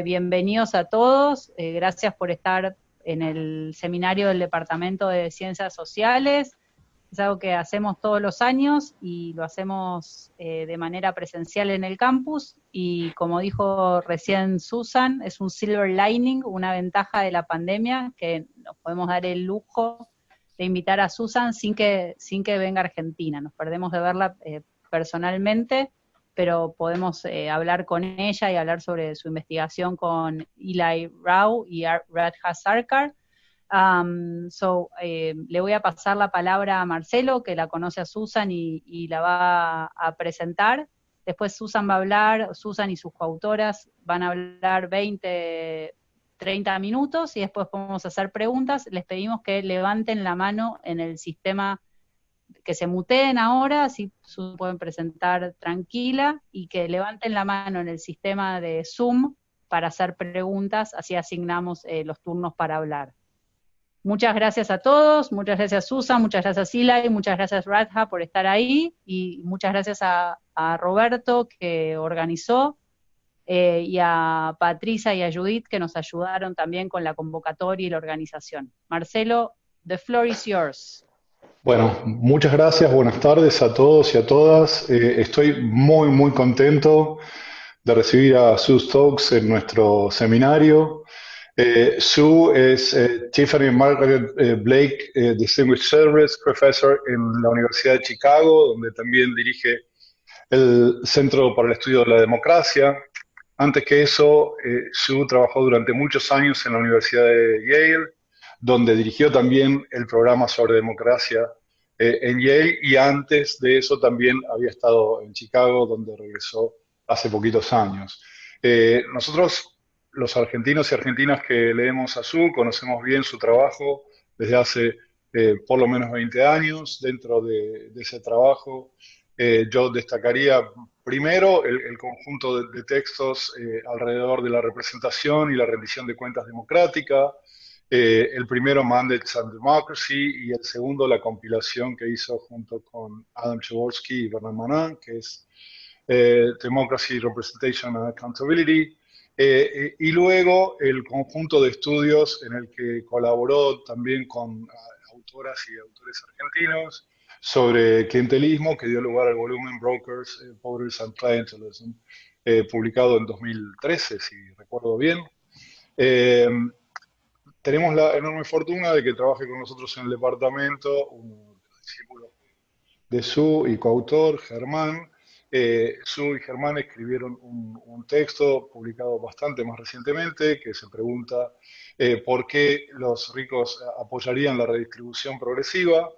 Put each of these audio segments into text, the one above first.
Bienvenidos a todos, gracias por estar en el seminario del Departamento de Ciencias Sociales. Es algo que hacemos todos los años y lo hacemos de manera presencial en el campus, y como dijo recién Susan, es un silver lining, una ventaja de la pandemia, que nos podemos dar el lujo de invitar a Susan sin que venga a Argentina. Nos perdemos de verla personalmente, pero podemos hablar con ella y hablar sobre su investigación con Eli Rao y Radha Sarkar. Le voy a pasar la palabra a Marcelo, que la conoce a Susan y la va a presentar. Después Susan va a hablar, Susan y sus coautoras van a hablar 20, 30 minutos, y después podemos hacer preguntas. Les pedimos que levanten la mano en el sistema, que se muteen ahora, así pueden presentar tranquila, y que levanten la mano en el sistema de Zoom para hacer preguntas, así asignamos los turnos para hablar. Muchas gracias a todos, muchas gracias Susan, muchas gracias Eli, muchas gracias Radha por estar ahí, y muchas gracias a Roberto, que organizó, y a Patricia y a Judith, que nos ayudaron también con la convocatoria y la organización. Marcelo, the floor is yours. Bueno, muchas gracias, buenas tardes a todos y a todas. Estoy muy contento de recibir a Sue Stokes en nuestro seminario. Sue es Tiffany Margaret Blake Distinguished Service Professor en la Universidad de Chicago, donde también dirige el Centro para el Estudio de la Democracia. Antes que eso, Sue trabajó durante muchos años en la Universidad de Yale, donde dirigió también el programa sobre democracia en Yale, y antes de eso también había estado en Chicago, donde regresó hace poquitos años. Nosotros, los argentinos y argentinas que leemos a Sue, conocemos bien su trabajo desde hace por lo menos 20 años. Dentro de ese trabajo, yo destacaría primero el conjunto de textos alrededor de la representación y la rendición de cuentas democrática. El primero, Mandates and Democracy, y el segundo, la compilación que hizo junto con Adam Przeworski y Bernard Manin, que es Democracy, Representation and Accountability. Y luego el conjunto de estudios en el que colaboró también con autoras y autores argentinos sobre clientelismo, que dio lugar al volumen Brokers, Voters and Clientelism, publicado en 2013, si recuerdo bien. Tenemos la enorme fortuna de que trabaje con nosotros en el departamento uno de los discípulos de Sue y coautor, Germán. Sue y Germán escribieron un texto publicado bastante más recientemente, que se pregunta por qué los ricos apoyarían la redistribución progresiva.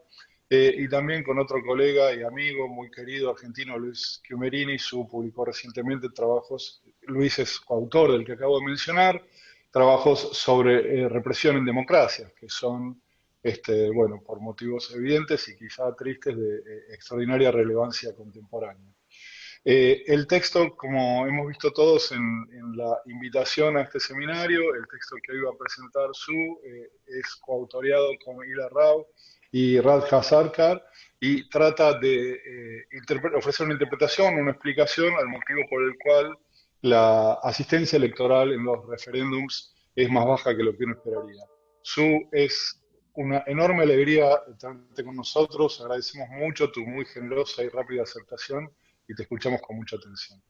Y también con otro colega y amigo muy querido argentino, Luis Chiumerini, Sue publicó recientemente trabajos. Luis es coautor del que acabo de mencionar, trabajos sobre represión en democracias, que son, bueno, por motivos evidentes y quizá tristes, de extraordinaria relevancia contemporánea. El texto, como hemos visto todos en la invitación a este seminario, el texto que hoy va a presentar Sue es coautoriado con Eli Rao y Radha Sarkar, y trata de ofrecer una interpretación, una explicación al motivo por el cual la asistencia electoral en los referéndums es más baja que lo que uno esperaría. Sue, es una enorme alegría tenerte con nosotros, agradecemos mucho tu muy generosa y rápida aceptación, y te escuchamos con mucha atención.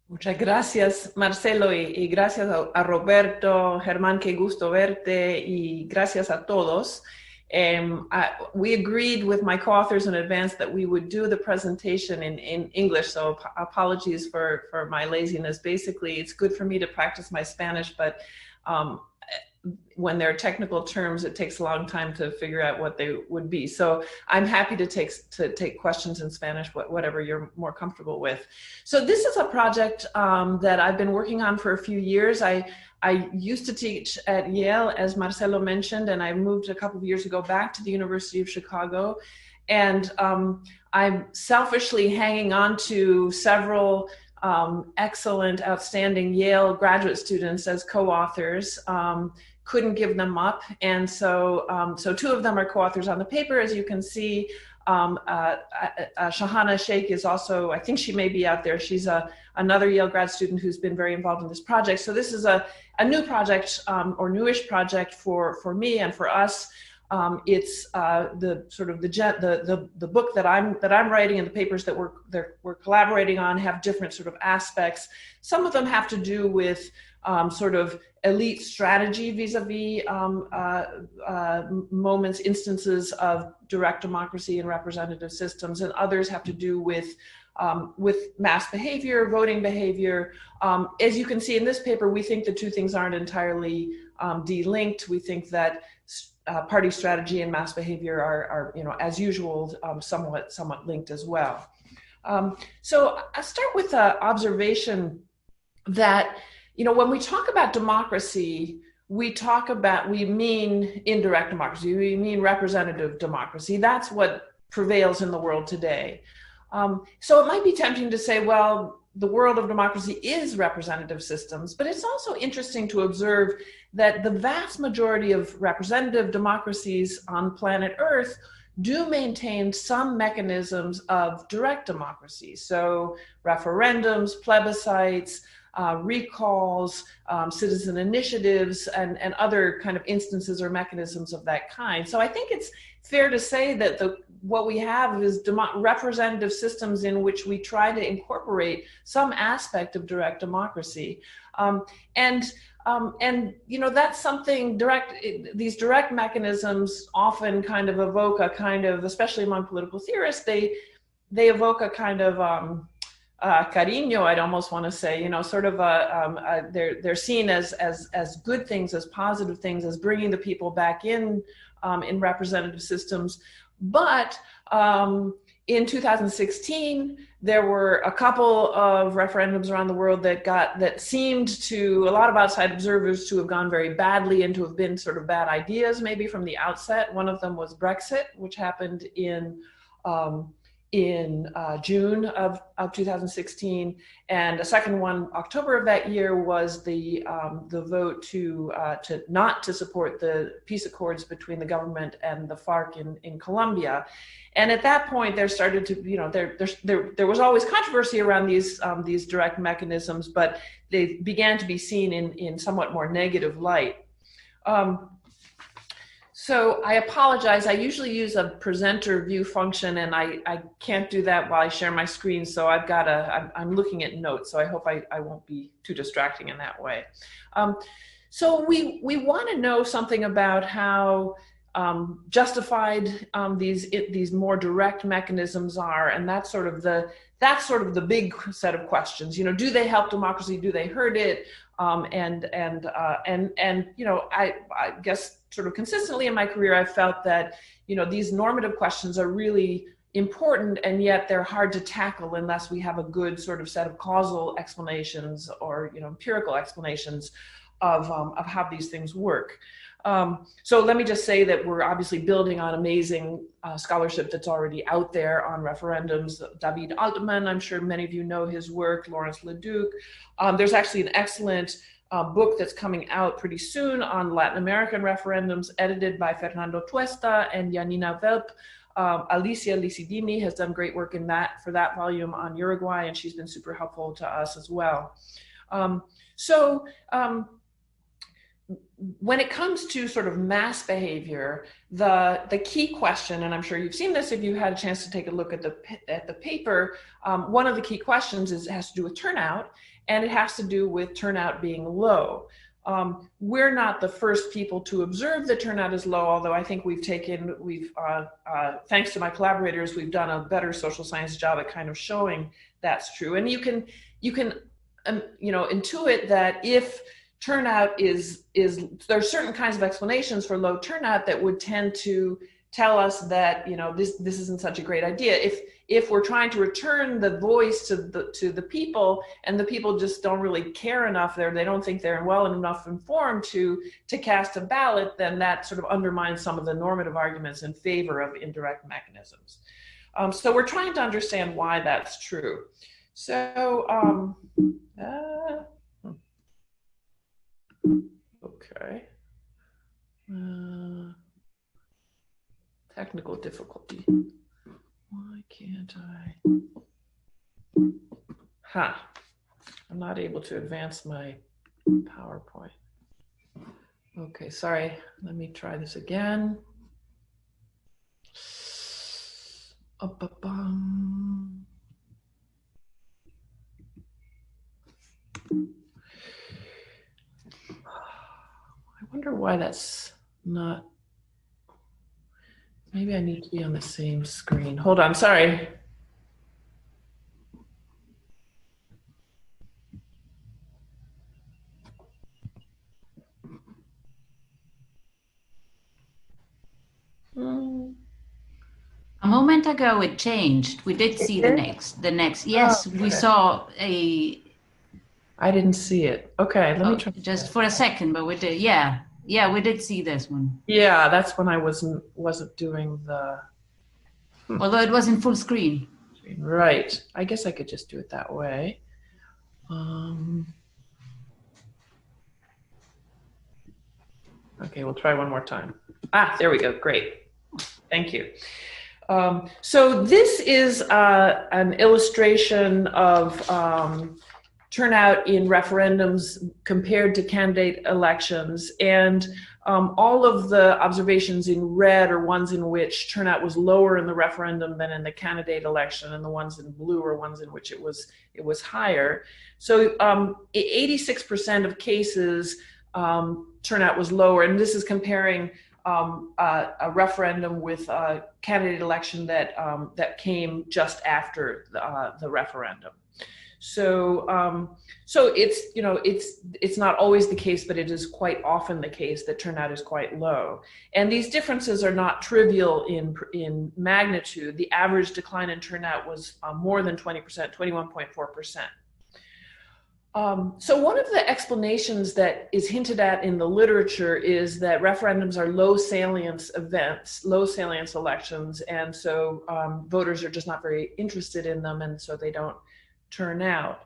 Muchas gracias, Marcelo, y gracias a Roberto, Germán, qué gusto verte, y gracias a todos. We agreed with my co-authors in advance that we would do the presentation in English, so apologies for my laziness. Basically, it's good for me to practice my Spanish, but when there are technical terms, it takes a long time to figure out what they would be. So I'm happy to take questions in Spanish, whatever you're more comfortable with. So this is a project that I've been working on for a few years. I used to teach at Yale, as Marcelo mentioned, and I moved a couple of years ago back to the University of Chicago. And I'm selfishly hanging on to several excellent, outstanding Yale graduate students as co-authors. couldn't give them up. And so, so two of them are co-authors on the paper, as you can see. Shahana Sheikh is also, I think she may be out there. She's another Yale grad student who's been very involved in this project. So this is a new project, or newish project for me and for us. It's the sort of the book that I'm writing, and the papers that we're collaborating on have different sort of aspects. Some of them have to do with sort of elite strategy vis-a-vis moments, instances of direct democracy and representative systems, and others have to do with mass behavior, voting behavior. As you can see in this paper, we think the two things aren't entirely delinked. We think that party strategy and mass behavior are as usual, somewhat linked as well. So I'll start with an observation that, when we talk about democracy, we mean indirect democracy, we mean representative democracy. That's what prevails in the world today. So it might be tempting to say, well, the world of democracy is representative systems, but it's also interesting to observe that the vast majority of representative democracies on planet Earth do maintain some mechanisms of direct democracy. So referendums, plebiscites, recalls, citizen initiatives, and other kind of instances or mechanisms of that kind. So I think it's fair to say that what we have is representative systems in which we try to incorporate some aspect of direct democracy. That's something these direct mechanisms often kind of evoke a kind of, especially among political theorists, they evoke a kind of cariño, I'd almost want to say, sort of they're seen as good things, as positive things, as bringing the people back in representative systems. But in 2016, there were a couple of referendums around the world that seemed to a lot of outside observers to have gone very badly and to have been sort of bad ideas, maybe from the outset. One of them was Brexit, which happened in June of 2016, and a second one, October of that year, was the vote to not to support the peace accords between the government and the FARC in Colombia. And at that point, there started to, there was always controversy around these direct mechanisms, but they began to be seen in somewhat more negative light. So I apologize. I usually use a presenter view function, and I can't do that while I share my screen. So I'm looking at notes. So I hope I won't be too distracting in that way. So we want to know something about how justified these more direct mechanisms are, and that's sort of the big set of questions. Do they help democracy? Do they hurt it? I guess sort of consistently in my career, I've felt that, these normative questions are really important, and yet they're hard to tackle unless we have a good sort of set of causal explanations or, empirical explanations of how these things work. So let me just say that we're obviously building on amazing scholarship that's already out there on referendums. David Altman, I'm sure many of you know his work, Lawrence Leduc. There's actually an excellent book that's coming out pretty soon on Latin American referendums, edited by Fernando Tuesta and Janina Velp. Alicia Licidini has done great work for that volume on Uruguay, and she's been super helpful to us as well. When it comes to sort of mass behavior, the key question, and I'm sure you've seen this if you had a chance to take a look at the paper, one of the key questions has to do with turnout, and it has to do with turnout being low. We're not the first people to observe that turnout is low, although I think thanks to my collaborators, we've done a better social science job at kind of showing that's true. And you can intuit that if turnout there are certain kinds of explanations for low turnout that would tend to tell us that this isn't such a great idea. If we're trying to return the voice to the people, and the people just don't really care enough they don't think they're well enough informed to cast a ballot, then that sort of undermines some of the normative arguments in favor of indirect mechanisms. So we're trying to understand why that's true. So okay. Technical difficulty. Why can't I? I'm not able to advance my PowerPoint. Okay, sorry. Let me try this again. I wonder why that's not. Maybe I need to be on the same screen. Hold on, sorry. A moment ago it changed. We did see the next. Yes, we saw a. I didn't see it. Okay, let me try. Just for a second, but we did. Yeah, we did see this one. Yeah, that's when I wasn't doing the. Although it was in full screen. Right. I guess I could just do it that way. Okay, we'll try one more time. There we go. Great. Thank you. So this is an illustration of turnout in referendums compared to candidate elections. And all of the observations in red are ones in which turnout was lower in the referendum than in the candidate election, and the ones in blue are ones in which it was higher. So 86% of cases turnout was lower, and this is comparing a referendum with a candidate election that came just after the referendum. So it's not always the case, but it is quite often the case that turnout is quite low. And these differences are not trivial in magnitude. The average decline in turnout was more than 20%, 21.4%. So one of the explanations that is hinted at in the literature is that referendums are low salience events, low salience elections, and so voters are just not very interested in them, and so they don't turn out.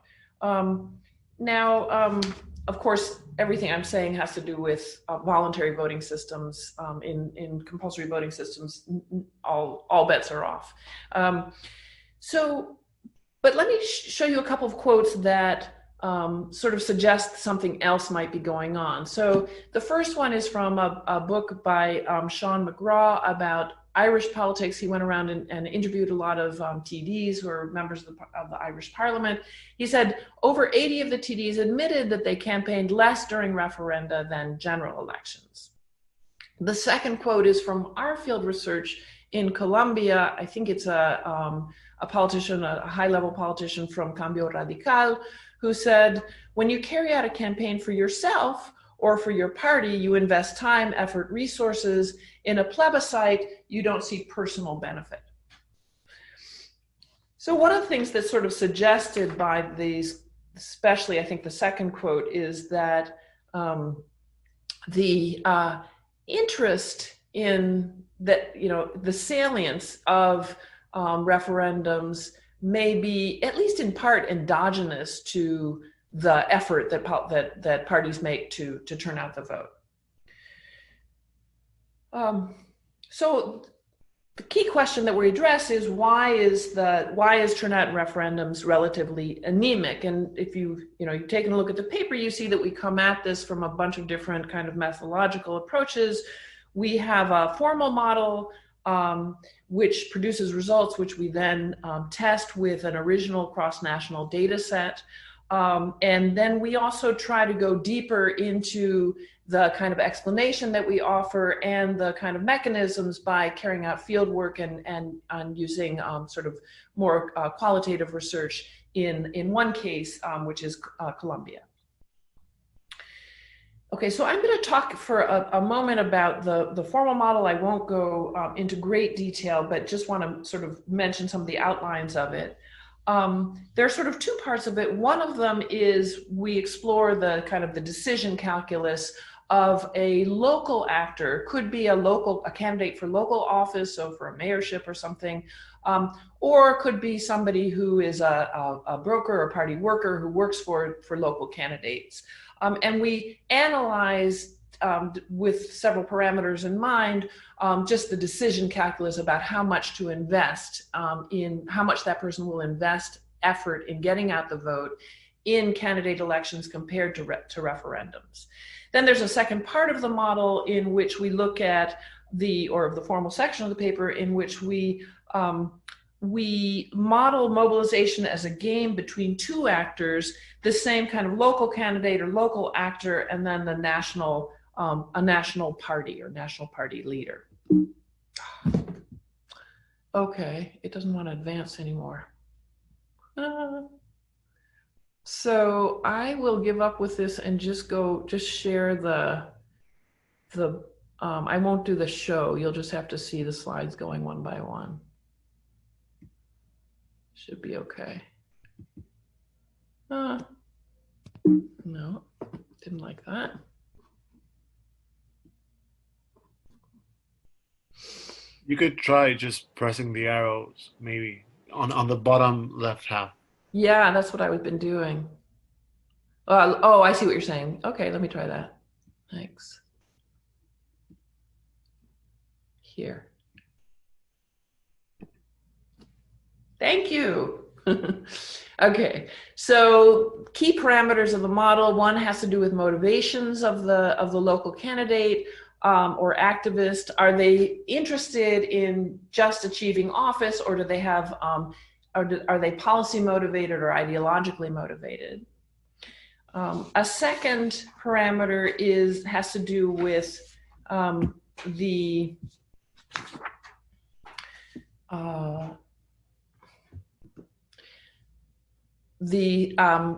Of course, everything I'm saying has to do with voluntary voting systems. In compulsory voting systems, all bets are off. But let me show you a couple of quotes that sort of suggest something else might be going on. So the first one is from a book by Sean McGraw about Irish politics. He went around and interviewed a lot of TDs who are members of the Irish Parliament. He said over 80 of the TDs admitted that they campaigned less during referenda than general elections. The second quote is from our field research in Colombia. I think it's a politician, a high-level politician from Cambio Radical, who said, when you carry out a campaign for yourself or for your party, you invest time, effort, resources. In a plebiscite, you don't see personal benefit. So one of the things that's sort of suggested by these, especially I think the second quote, is that the interest in that, the salience of referendums may be, at least in part, endogenous to the effort that parties make to turn out the vote. So the key question that we address is why is turnout in referendums relatively anemic? And if you've taken a look at the paper, you see that we come at this from a bunch of different kind of methodological approaches. We have a formal model which produces results which we then test with an original cross-national data set. And then we also try to go deeper into the kind of explanation that we offer and the kind of mechanisms by carrying out field work and using sort of more qualitative research in one case, which is Colombia. Okay, so I'm going to talk for a moment about the formal model. I won't go into great detail, but just want to sort of mention some of the outlines of it. There are sort of two parts of it. One of them is we explore the kind of the decision calculus of a local actor, could be a candidate for local office, so for a mayorship or something, or could be somebody who is a broker or party worker who works for local candidates. And we analyze with several parameters in mind, just the decision calculus about how much to invest in, how much that person will invest effort in getting out the vote in candidate elections compared to referendums. Then there's a second part of the model in which we look at the formal section of the paper in which we model mobilization as a game between two actors, the same kind of local candidate or local actor, and then the national, a national party or national party leader. Okay, it doesn't want to advance anymore. So I will give up with this and just share I won't do the show. You'll just have to see the slides going one by one. Should be okay. No, didn't like that. You could try just pressing the arrows, maybe on the bottom left half. Yeah, that's what I've been doing. Oh, I see what you're saying. Okay, let me try that. Thanks. Here. Thank you. Okay, so key parameters of the model. One has to do with motivations of the local candidate or activist. Are they interested in just achieving office, or do they have are they policy motivated or ideologically motivated? A second parameter has to do with the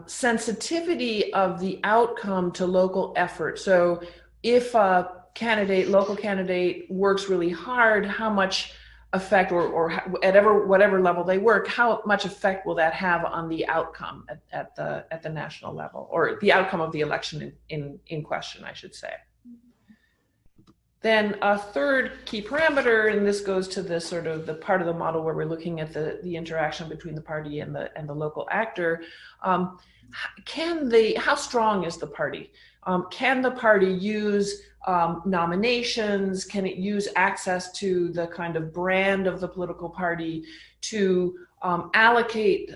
sensitivity of the outcome to local effort. So if a local candidate works really hard, how much effect, or at whatever level they work, how much effect will that have on the outcome at the national level, or the outcome of the election in question, I should say. Then a third key parameter, and this goes to the sort of the part of the model where we're looking at the interaction between the party and the local actor. How strong is the party? Can the party use nominations? Can it use access to the kind of brand of the political party to allocate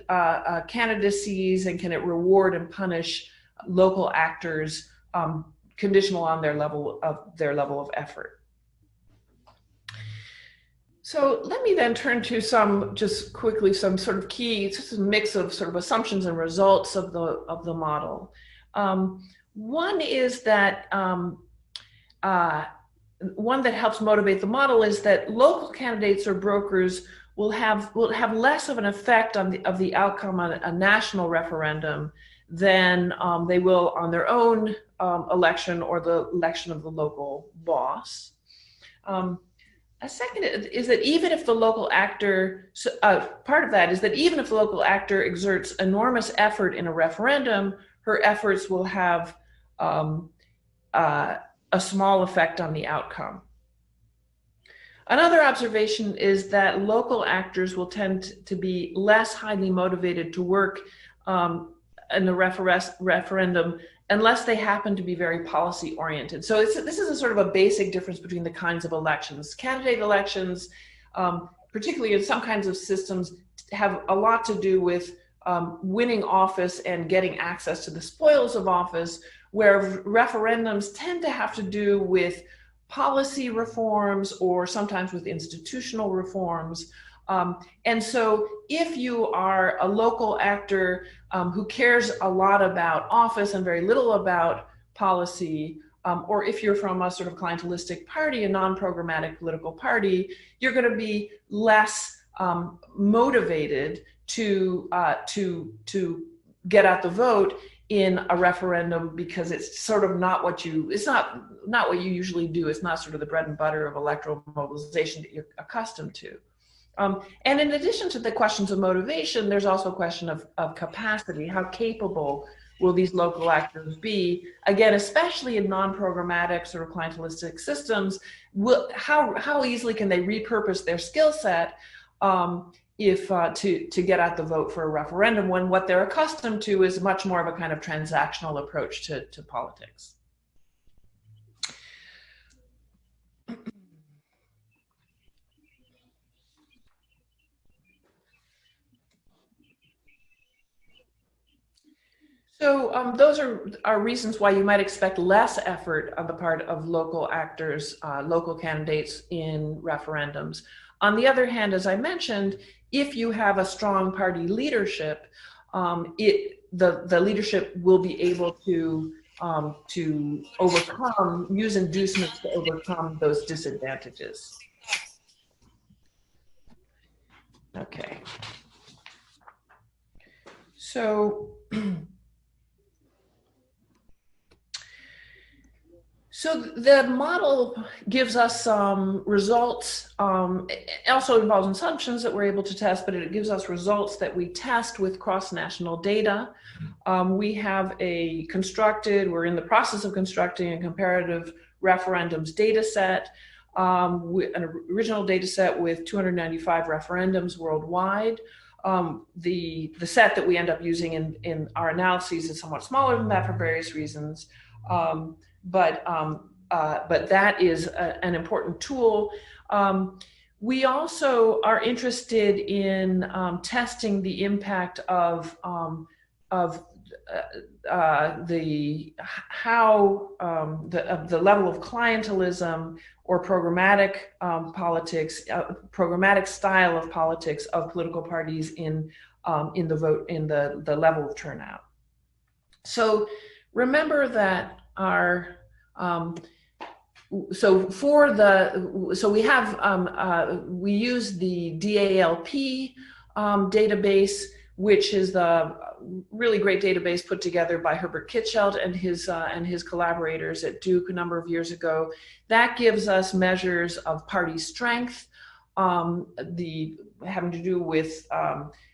candidacies, and can it reward and punish local actors conditional on their level of effort? So let me then turn to some sort of key, just a mix of sort of assumptions and results of the model. One is that one that helps motivate the model is that local candidates or brokers will have less of an effect on the outcome on a national referendum than they will on their own election or the election of the local boss. A second is that even if the local actor, part of that is that even if the local actor exerts enormous effort in a referendum, her efforts will have a small effect on the outcome. Another observation is that local actors will tend to be less highly motivated to work in the referendum unless they happen to be very policy oriented. So this is a sort of a basic difference between the kinds of elections. Candidate elections, particularly in some kinds of systems, have a lot to do with winning office and getting access to the spoils of office, where referendums tend to have to do with policy reforms or sometimes with institutional reforms. And so if you are a local actor who cares a lot about office and very little about policy, or if you're from a sort of clientelistic party, a non-programmatic political party, you're going to be less motivated to get out the vote in a referendum, because it's sort of not what you usually do. It's not sort of the bread and butter of electoral mobilization that you're accustomed to. And in addition to the questions of motivation, there's also a question of capacity. How capable will these local actors be? Again, especially in non-programmatic sort of clientelistic systems, how easily can they repurpose their skill set to get out the vote for a referendum, when what they're accustomed to is much more of a kind of transactional approach to politics. So those are reasons why you might expect less effort on the part of local actors, local candidates in referendums. On the other hand, as I mentioned, if you have a strong party leadership, the leadership will be able to use inducements to overcome those disadvantages. Okay. So, so the model gives us some results. It also involves assumptions that we're able to test, but it gives us results that we test with cross-national data. We have we're in the process of constructing a comparative referendums data set, an original data set with 295 referendums worldwide. The set that we end up using in our analyses is somewhat smaller than that for various reasons. But that is an important tool. We also are interested in testing the impact of the level of clientelism or programmatic politics, programmatic style of politics of political parties in the level of turnout. So remember that we use the DALP database, which is the really great database put together by Herbert Kitschelt and his collaborators at Duke a number of years ago. That gives us measures of party strength, having to do with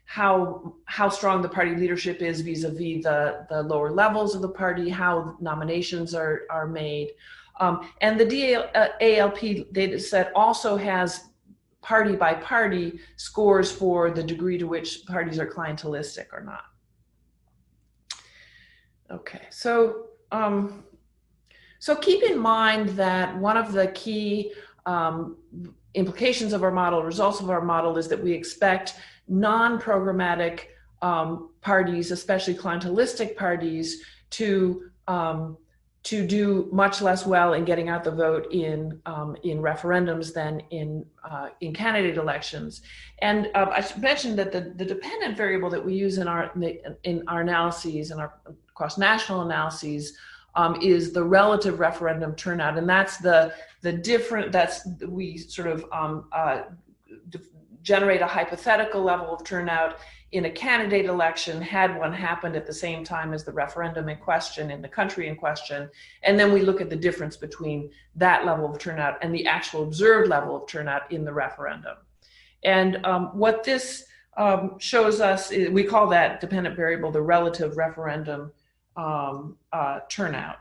how strong the party leadership is vis-a-vis the lower levels of the party, how nominations are made. And the DALP data set also has party by party scores for the degree to which parties are clientelistic or not. Okay, so keep in mind that one of the key implications of our model, results of our model, is that we expect non-programmatic parties, especially clientelistic parties, to do much less well in getting out the vote in referendums than in candidate elections. And I should mention that the dependent variable that we use in our analyses, in our cross-national analyses, is the relative referendum turnout, and that's we sort of generate a hypothetical level of turnout in a candidate election had one happened at the same time as the referendum in question in the country in question, and then we look at the difference between that level of turnout and the actual observed level of turnout in the referendum. And what this shows us, we call that dependent variable the relative referendum turnout.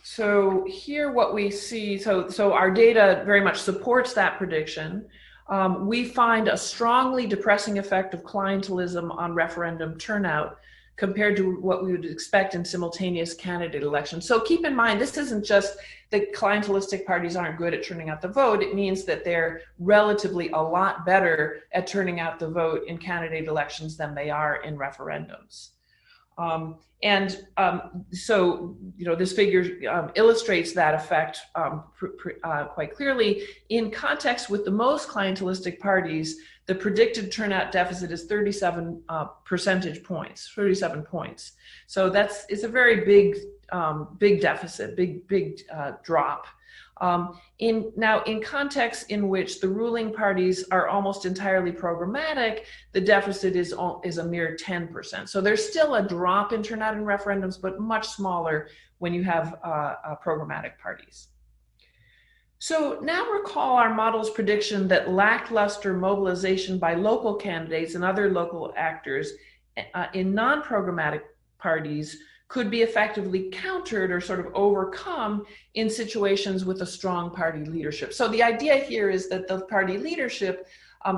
So here what we see, so our data very much supports that prediction. We find a strongly depressing effect of clientelism on referendum turnout compared to what we would expect in simultaneous candidate elections. So keep in mind, this isn't just that clientelistic parties aren't good at turning out the vote. It means that they're relatively a lot better at turning out the vote in candidate elections than they are in referendums. So, this figure illustrates that effect quite clearly. In context with the most clientelistic parties, the predicted turnout deficit is 37 percentage points, 37 points. So it's a very big deficit, big drop. In contexts in which the ruling parties are almost entirely programmatic, the deficit is a mere 10%. So there's still a drop in turnout in referendums, but much smaller when you have programmatic parties. So now recall our model's prediction that lackluster mobilization by local candidates and other local actors in non-programmatic parties could be effectively countered or sort of overcome in situations with a strong party leadership. So the idea here is that the party leadership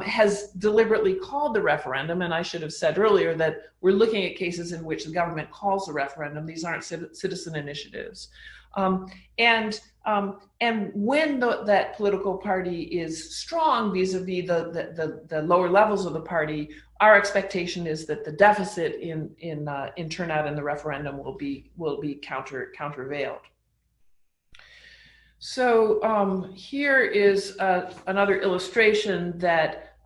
has deliberately called the referendum, and I should have said earlier that we're looking at cases in which the government calls the referendum. These aren't citizen initiatives. And when that political party is strong vis-a-vis the lower levels of the party, our expectation is that the deficit in turnout in the referendum will be countervailed. So here is another illustration that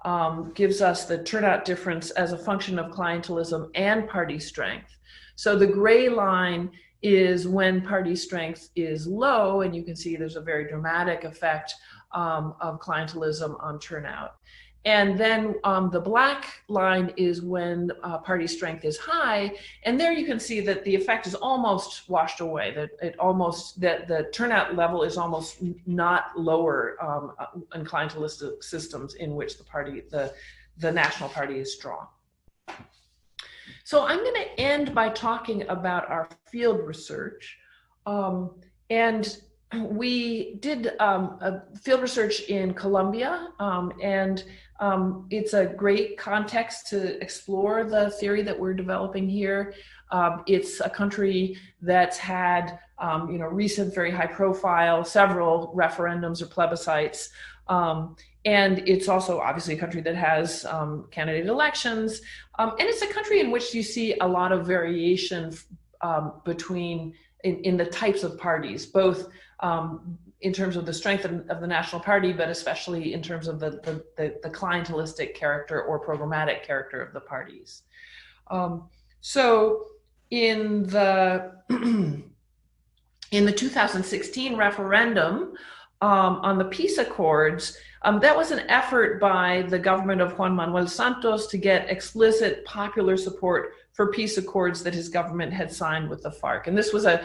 gives us the turnout difference as a function of clientelism and party strength. So the gray line is when party strength is low, and you can see there's a very dramatic effect of clientelism on turnout. And then the black line is when party strength is high, and there you can see that the effect is almost washed away. That the turnout level is almost not lower in clientelistic systems in which the national party is strong. So I'm going to end by talking about our field research, and we did a field research in Colombia, and it's a great context to explore the theory that we're developing here. It's a country that's had recent, very high profile, several referendums or plebiscites. And it's also obviously a country that has candidate elections. And it's a country in which you see a lot of variation in the types of parties, both in terms of the strength of the national party, but especially in terms of the clientelistic character or programmatic character of the parties. So in the 2016 referendum on the peace accords, that was an effort by the government of Juan Manuel Santos to get explicit popular support for peace accords that his government had signed with the FARC. And this was a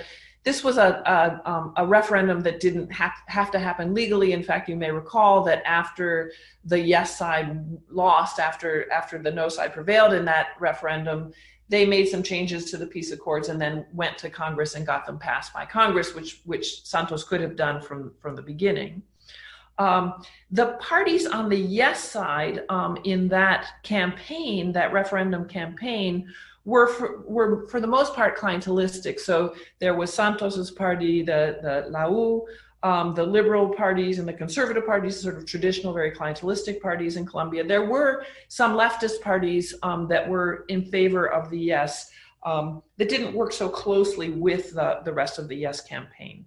referendum that didn't have to happen legally. In fact, you may recall that after the yes side lost, after the no side prevailed in that referendum, they made some changes to the peace accords and then went to Congress and got them passed by Congress, which Santos could have done from the beginning. The parties on the yes side in that campaign, that referendum campaign, were for the most part clientelistic. So there was Santos's party, the La U, the liberal parties and the conservative parties, sort of traditional, very clientelistic parties in Colombia. There were some leftist parties that were in favor of the yes, that didn't work so closely with the rest of the yes campaign.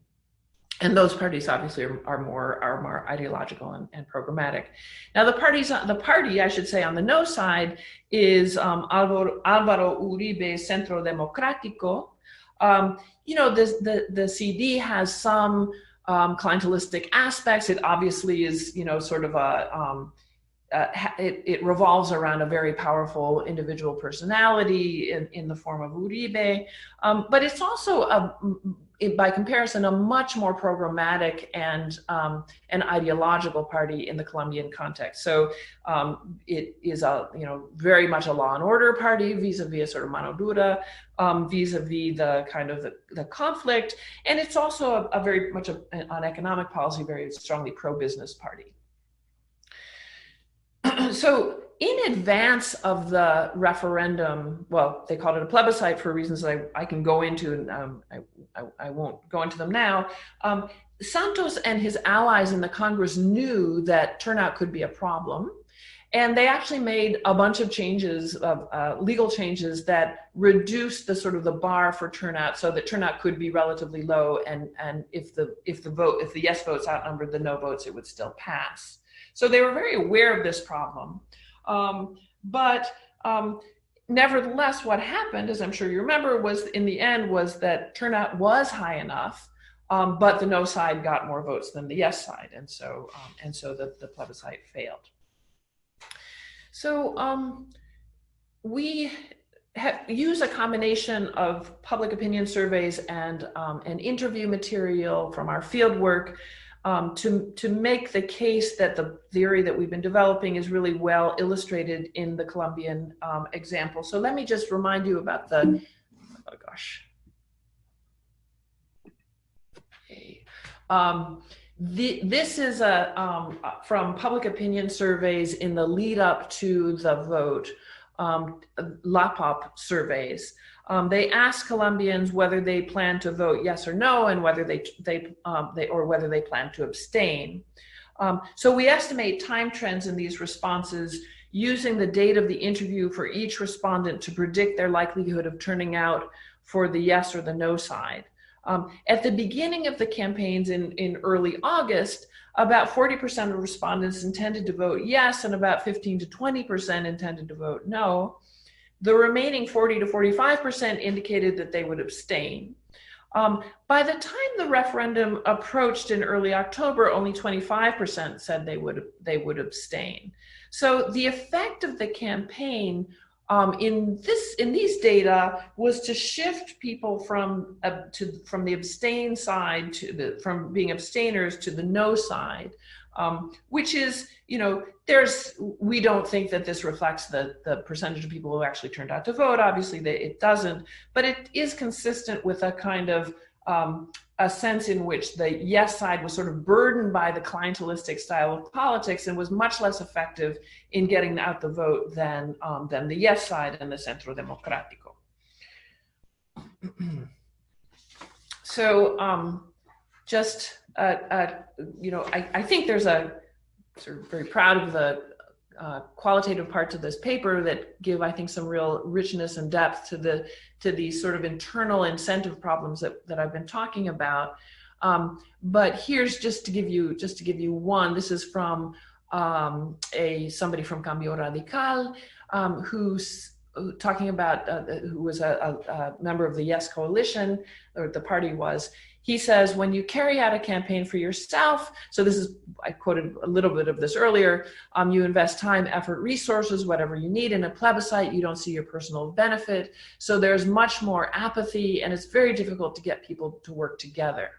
And those parties obviously are more ideological and programmatic. Now the party, I should say, on the no side is Álvaro Uribe Centro Democrático. The CD has some clientelistic aspects. It obviously is, sort of it revolves around a very powerful individual personality in the form of Uribe, but it's also by comparison, a much more programmatic and an ideological party in the Colombian context. So it is very much a law and order party vis-a-vis a sort of mano dura, vis-a-vis the kind of the conflict, and it's also a very much on economic policy, very strongly pro-business party. So in advance of the referendum, well, they called it a plebiscite for reasons that I can go into, and I won't go into them now. Santos and his allies in the Congress knew that turnout could be a problem, and they actually made a bunch of changes, legal changes that reduced the sort of the bar for turnout, so that turnout could be relatively low, and if the yes votes outnumbered the no votes, it would still pass. So they were very aware of this problem. But nevertheless, what happened, as I'm sure you remember, was in the end was that turnout was high enough, but the no side got more votes than the yes side, and so the plebiscite failed. So we use a combination of public opinion surveys and interview material from our field work to make the case that the theory that we've been developing is really well illustrated in the Colombian example. So let me just remind you about the, oh gosh. Okay. This is from public opinion surveys in the lead up to the vote. LAPOP surveys. They ask Colombians whether they plan to vote yes or no, and whether whether they plan to abstain. So we estimate time trends in these responses using the date of the interview for each respondent to predict their likelihood of turning out for the yes or the no side. At the beginning of the campaigns in early August, about 40% of respondents intended to vote yes, and about 15 to 20% intended to vote no. The remaining 40 to 45% indicated that they would abstain. By the time the referendum approached in early October, only 25% said they would abstain. So the effect of the campaign in these data was to shift people from the abstain side from being abstainers to the no side, which is, we don't think that this reflects the percentage of people who actually turned out to vote. Obviously, it doesn't, but it is consistent with a kind of a sense in which the yes side was sort of burdened by the clientelistic style of politics and was much less effective in getting out the vote than the yes side and the Centro Democrático. So I think there's a sort of very proud of the qualitative parts of this paper that give, I think, some real richness and depth to these sort of internal incentive problems that I've been talking about. But here's just to give you one. This is from somebody from Cambio Radical, who's talking about who was a member of the Yes Coalition, or the party was. He says, when you carry out a campaign for yourself, so this is, I quoted a little bit of this earlier, you invest time, effort, resources, whatever you need. In a plebiscite, you don't see your personal benefit. So there's much more apathy, and it's very difficult to get people to work together.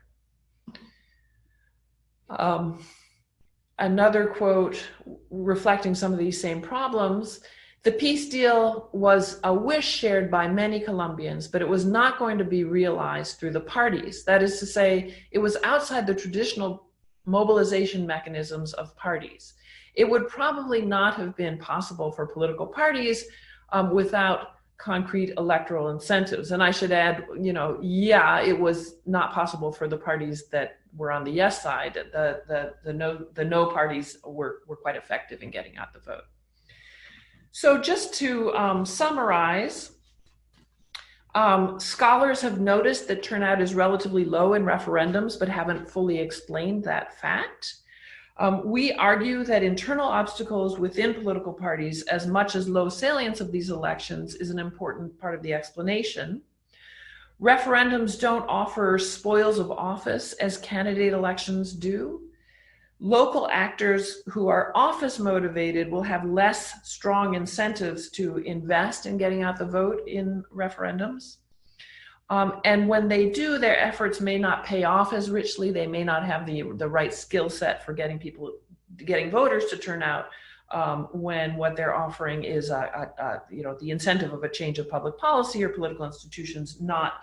Another quote reflecting some of these same problems: the peace deal was a wish shared by many Colombians, but it was not going to be realized through the parties. That is to say, it was outside the traditional mobilization mechanisms of parties. It would probably not have been possible for political parties without concrete electoral incentives. And I should add, it was not possible for the parties that were on the yes side. The no parties were quite effective in getting out the vote. So just to summarize, scholars have noticed that turnout is relatively low in referendums, but haven't fully explained that fact. We argue that internal obstacles within political parties, as much as low salience of these elections, is an important part of the explanation. Referendums don't offer spoils of office as candidate elections do. Local actors who are office motivated will have less strong incentives to invest in getting out the vote in referendums. And when they do, their efforts may not pay off as richly. They may not have the right skill set for getting voters to turn out when what they're offering is the incentive of a change of public policy or political institutions, not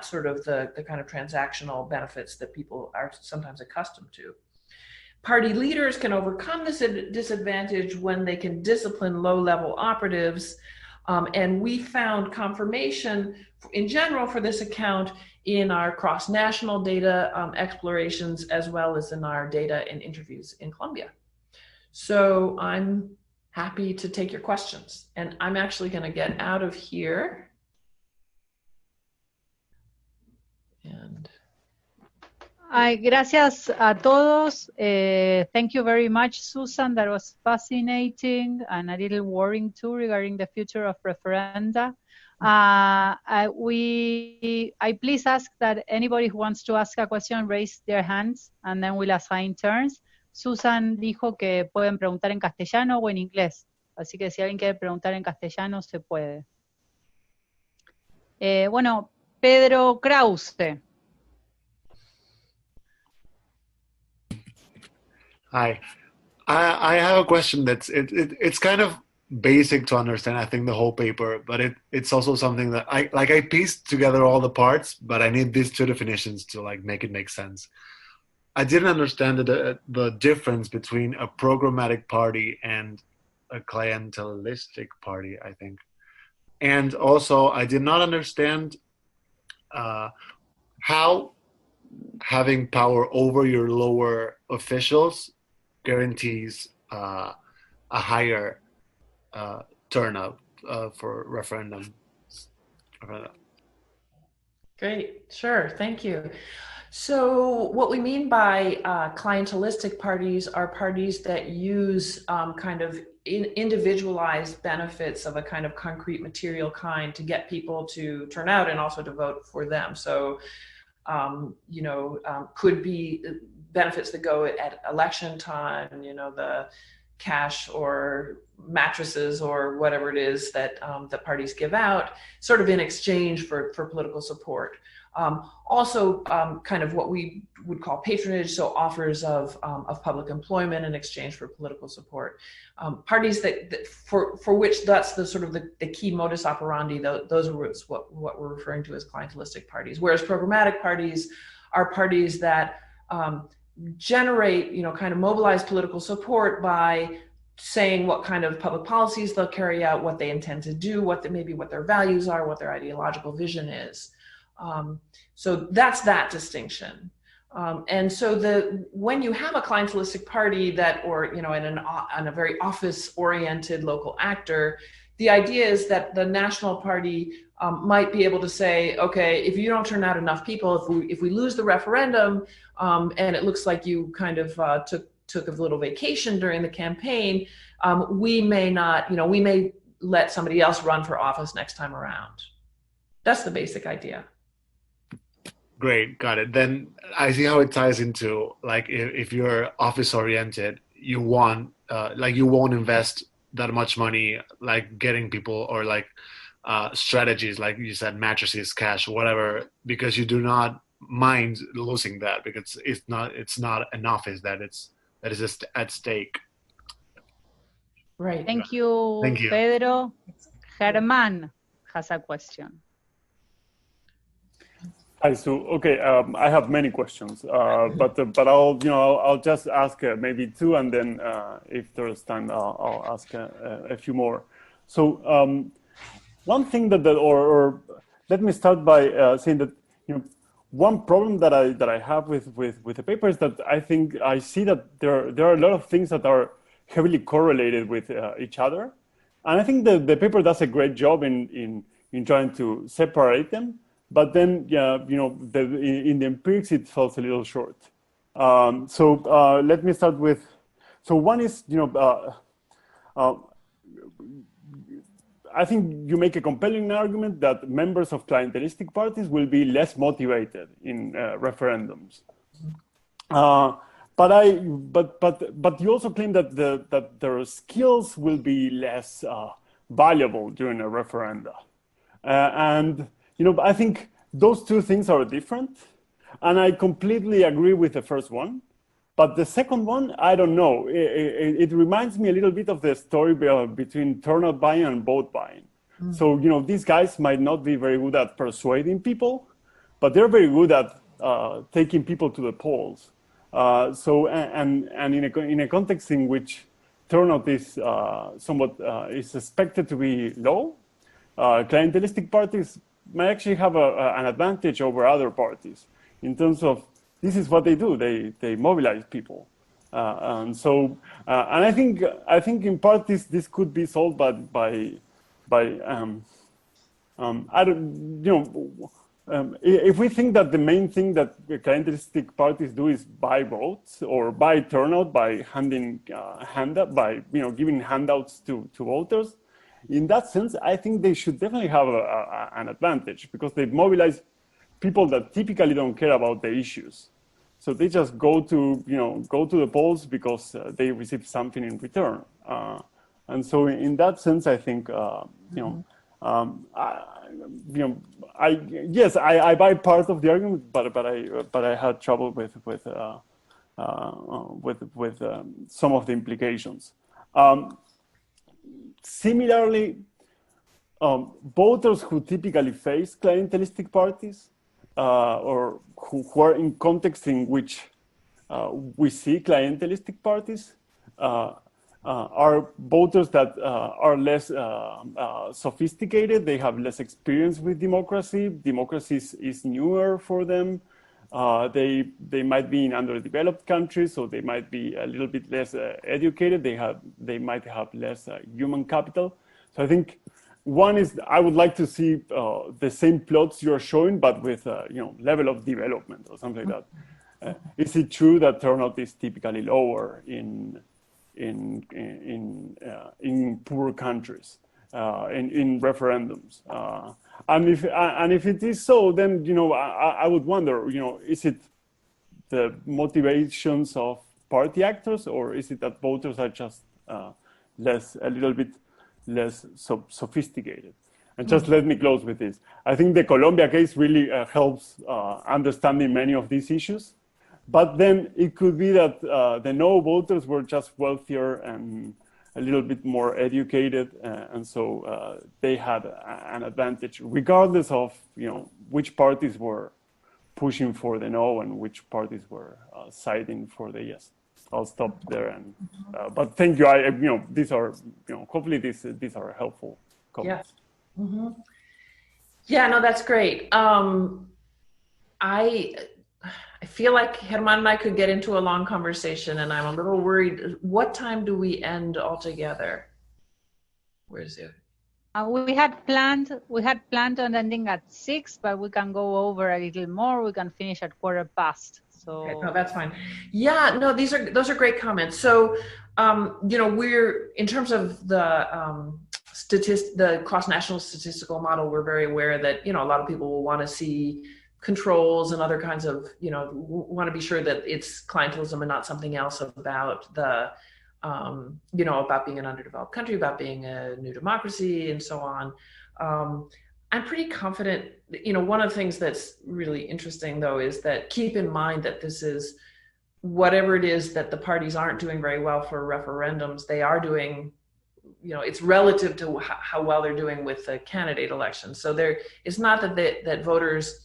sort of the kind of transactional benefits that people are sometimes accustomed to. Party leaders can overcome this disadvantage when they can discipline low-level operatives, and we found confirmation in general for this account in our cross-national data explorations, as well as in our data and interviews in Colombia. So I'm happy to take your questions, and I'm actually going to get out of here. And gracias a todos. Thank you very much, Susan. That was fascinating and a little worrying too regarding the future of referenda. I please ask that anybody who wants to ask a question raise their hands, and then we'll assign turns. Susan dijo que pueden preguntar en castellano o en inglés, así que si alguien quiere preguntar en castellano se puede. Bueno, Pedro Krause. Hi, I have a question that's it's kind of basic to understand, I think, the whole paper, but it's also something that I pieced together all the parts, but I need these two definitions to make it make sense. I didn't understand the difference between a programmatic party and a clientelistic party, I think. And also, I did not understand how having power over your lower officials guarantees a higher turnout for referendum. Great, sure, thank you. So what we mean by clientelistic parties are parties that use kind of individualized benefits of a kind of concrete material kind to get people to turn out and also to vote for them. So, could be benefits that go at election time, the cash or mattresses or whatever it is that that parties give out, sort of in exchange for political support. Also, kind of what we would call patronage, so offers of public employment in exchange for political support. Parties that for which that's the sort of the key modus operandi. Those are what we're referring to as clientelistic parties. Whereas programmatic parties are parties that generate, kind of mobilize political support by saying what kind of public policies they'll carry out, what they intend to do, maybe what their values are, what their ideological vision is. So that's that distinction. And so when you have a clientelistic party or in a very office-oriented local actor, the idea is that the national party might be able to say, okay, if you don't turn out enough people, if we lose the referendum, and it looks like you kind of took a little vacation during the campaign, we may not, we may let somebody else run for office next time around. That's the basic idea. Great, got it. Then I see how it ties into, like, if you're office oriented, you won't invest that much money, like getting people, or like strategies, like you said, mattresses, cash, whatever, because you do not mind losing that, because it's not an office that is at stake. Right. Thank you, Pedro. Germán has a question. Hi, Sue. Okay, I have many questions, but I'll just ask maybe two, and then if there's time, I'll ask a few more. So one thing or let me start by saying that one problem that I have with the paper is that I see that there are a lot of things that are heavily correlated with each other, and I think the paper does a great job in trying to separate them. But then, in the empirics, it falls a little short. So let me start with. So one is, I think you make a compelling argument that members of clientelistic parties will be less motivated in referendums. But you also claim that their skills will be less valuable during a referenda, and I think those two things are different, and I completely agree with the first one. But the second one, I don't know. It reminds me a little bit of the story between turnout buying and vote buying. Mm. So, these guys might not be very good at persuading people, but they're very good at taking people to the polls. And in a context in which turnout is somewhat is expected to be low, clientelistic parties may actually have an advantage over other parties in terms of this is what they do. They mobilize people, and I think in part this could be solved by I don't if we think that the main thing that clientelistic parties do is buy votes or buy turnout by giving handouts to voters. In that sense, I think they should definitely have an advantage because they mobilize people that typically don't care about the issues. So they just go to the polls because they receive something in return. And so in that sense, I think I buy part of the argument, but I had trouble with some of the implications. Similarly, voters who typically face clientelistic parties or who are in contexts in which we see clientelistic parties are voters that are less sophisticated. They have less experience with democracy. Democracy is newer for them. They might be in underdeveloped countries, so they might be a little bit less educated. They might have less human capital. So I think one is I would like to see the same plots you're showing, but with level of development or something like that. Is it true that turnout is typically lower in poor countries in referendums? And if it is so, then I would wonder, is it the motivations of party actors, or is it that voters are just a little bit less sophisticated? And just let me close with this. I think the Colombia case really helps understanding many of these issues. But then it could be that the no voters were just wealthier and a little bit more educated, and so they had an advantage, regardless of which parties were pushing for the no and which parties were siding for the yes. I'll stop there, and but thank you. These are hopefully these are helpful comments. Yeah. Mm-hmm. Yeah. No, that's great. I feel like Germán and I could get into a long conversation, and I'm a little worried. What time do we end altogether? Where's it? We had planned on ending at 6, but we can go over a little more. We can finish at 4:15. So okay, no, that's fine. Yeah, no, those are great comments. So we're in terms of the the cross-national statistical model, we're very aware that a lot of people will want to see controls and other kinds of, want to be sure that it's clientelism and not something else about the, about being an underdeveloped country, about being a new democracy and so on. I'm pretty confident, one of the things that's really interesting though, is that keep in mind that this is, whatever it is that the parties aren't doing very well for referendums, they are doing, it's relative to how well they're doing with the candidate elections. So it's not that voters,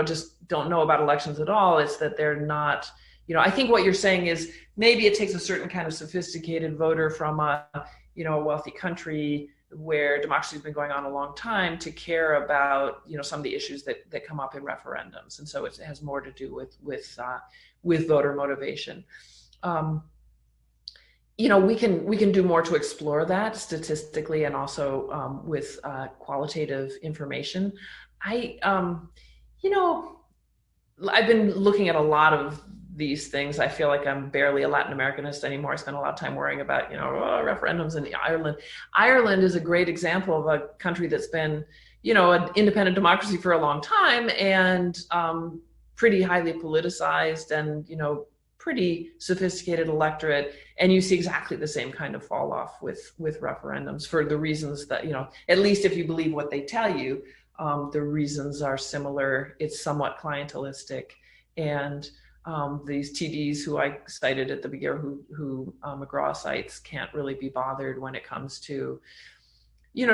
just don't know about elections at all. It's that they're not, I think what you're saying is maybe it takes a certain kind of sophisticated voter from a wealthy country where democracy has been going on a long time to care about, some of the issues that come up in referendums. And so it has more to do with voter motivation. We can do more to explore that statistically and also with qualitative information. I've been looking at a lot of these things. I feel like I'm barely a Latin Americanist anymore. I spend a lot of time worrying about, referendums in Ireland. Ireland is a great example of a country that's been, an independent democracy for a long time and pretty highly politicized and, pretty sophisticated electorate. And you see exactly the same kind of fall off with referendums for the reasons that, at least if you believe what they tell you, the reasons are similar. It's somewhat clientelistic, and these TDs who I cited at the beginning, who McGraw cites, can't really be bothered when it comes to,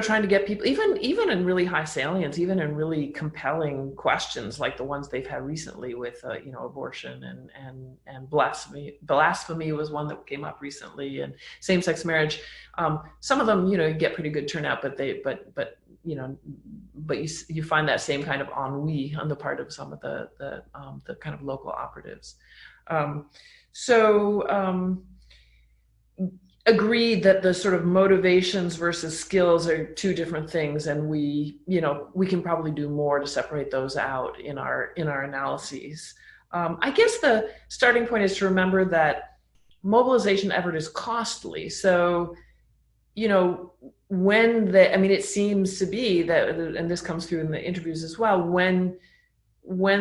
trying to get people, even in really high salience, even in really compelling questions like the ones they've had recently with, abortion and blasphemy. Blasphemy was one that came up recently, and same-sex marriage. Some of them, you get pretty good turnout, but you find that same kind of ennui on the part of some of the kind of local operatives. Agreed that the sort of motivations versus skills are two different things, and we can probably do more to separate those out in our analyses. I guess the starting point is to remember that mobilization effort is costly. So, it seems to be that, and this comes through in the interviews as well, when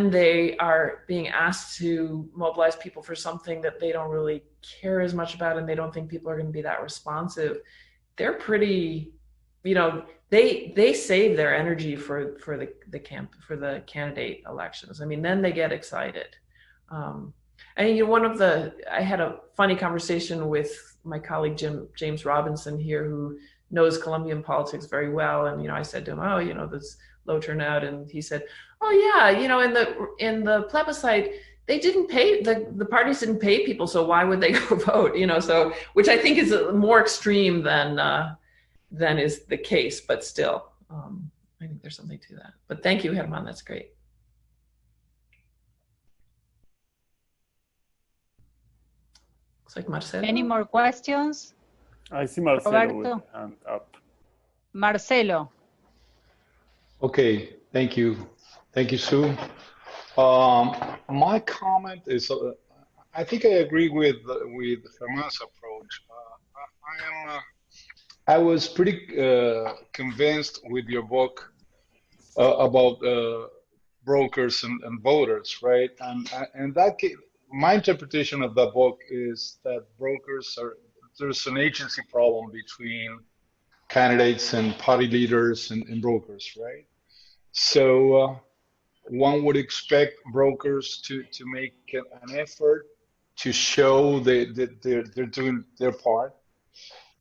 they are being asked to mobilize people for something that they don't really care as much about and they don't think people are going to be that responsive, they're pretty, they save their energy for the candidate elections. Then they get excited. I had a funny conversation with my colleague James Robinson here, who knows Colombian politics very well, and I said to him, this low turnout, and he said, oh yeah, in the plebiscite, they didn't pay, the parties didn't pay people, so why would they go vote? You know, so, which I think is more extreme than is the case, but still, I think there's something to that. But thank you, Herman, that's great. Looks like Marcelo. Any more questions? I see Marcelo Roberto? with the hand up. Marcelo. Okay, thank you. Thank you, Sue. My comment is, I think I agree with Herman's approach. I was pretty convinced with your book about brokers and voters, right? And that my interpretation of the book is that there's an agency problem between candidates and party leaders and brokers, right? So one would expect brokers to make an effort to show that they're doing their part.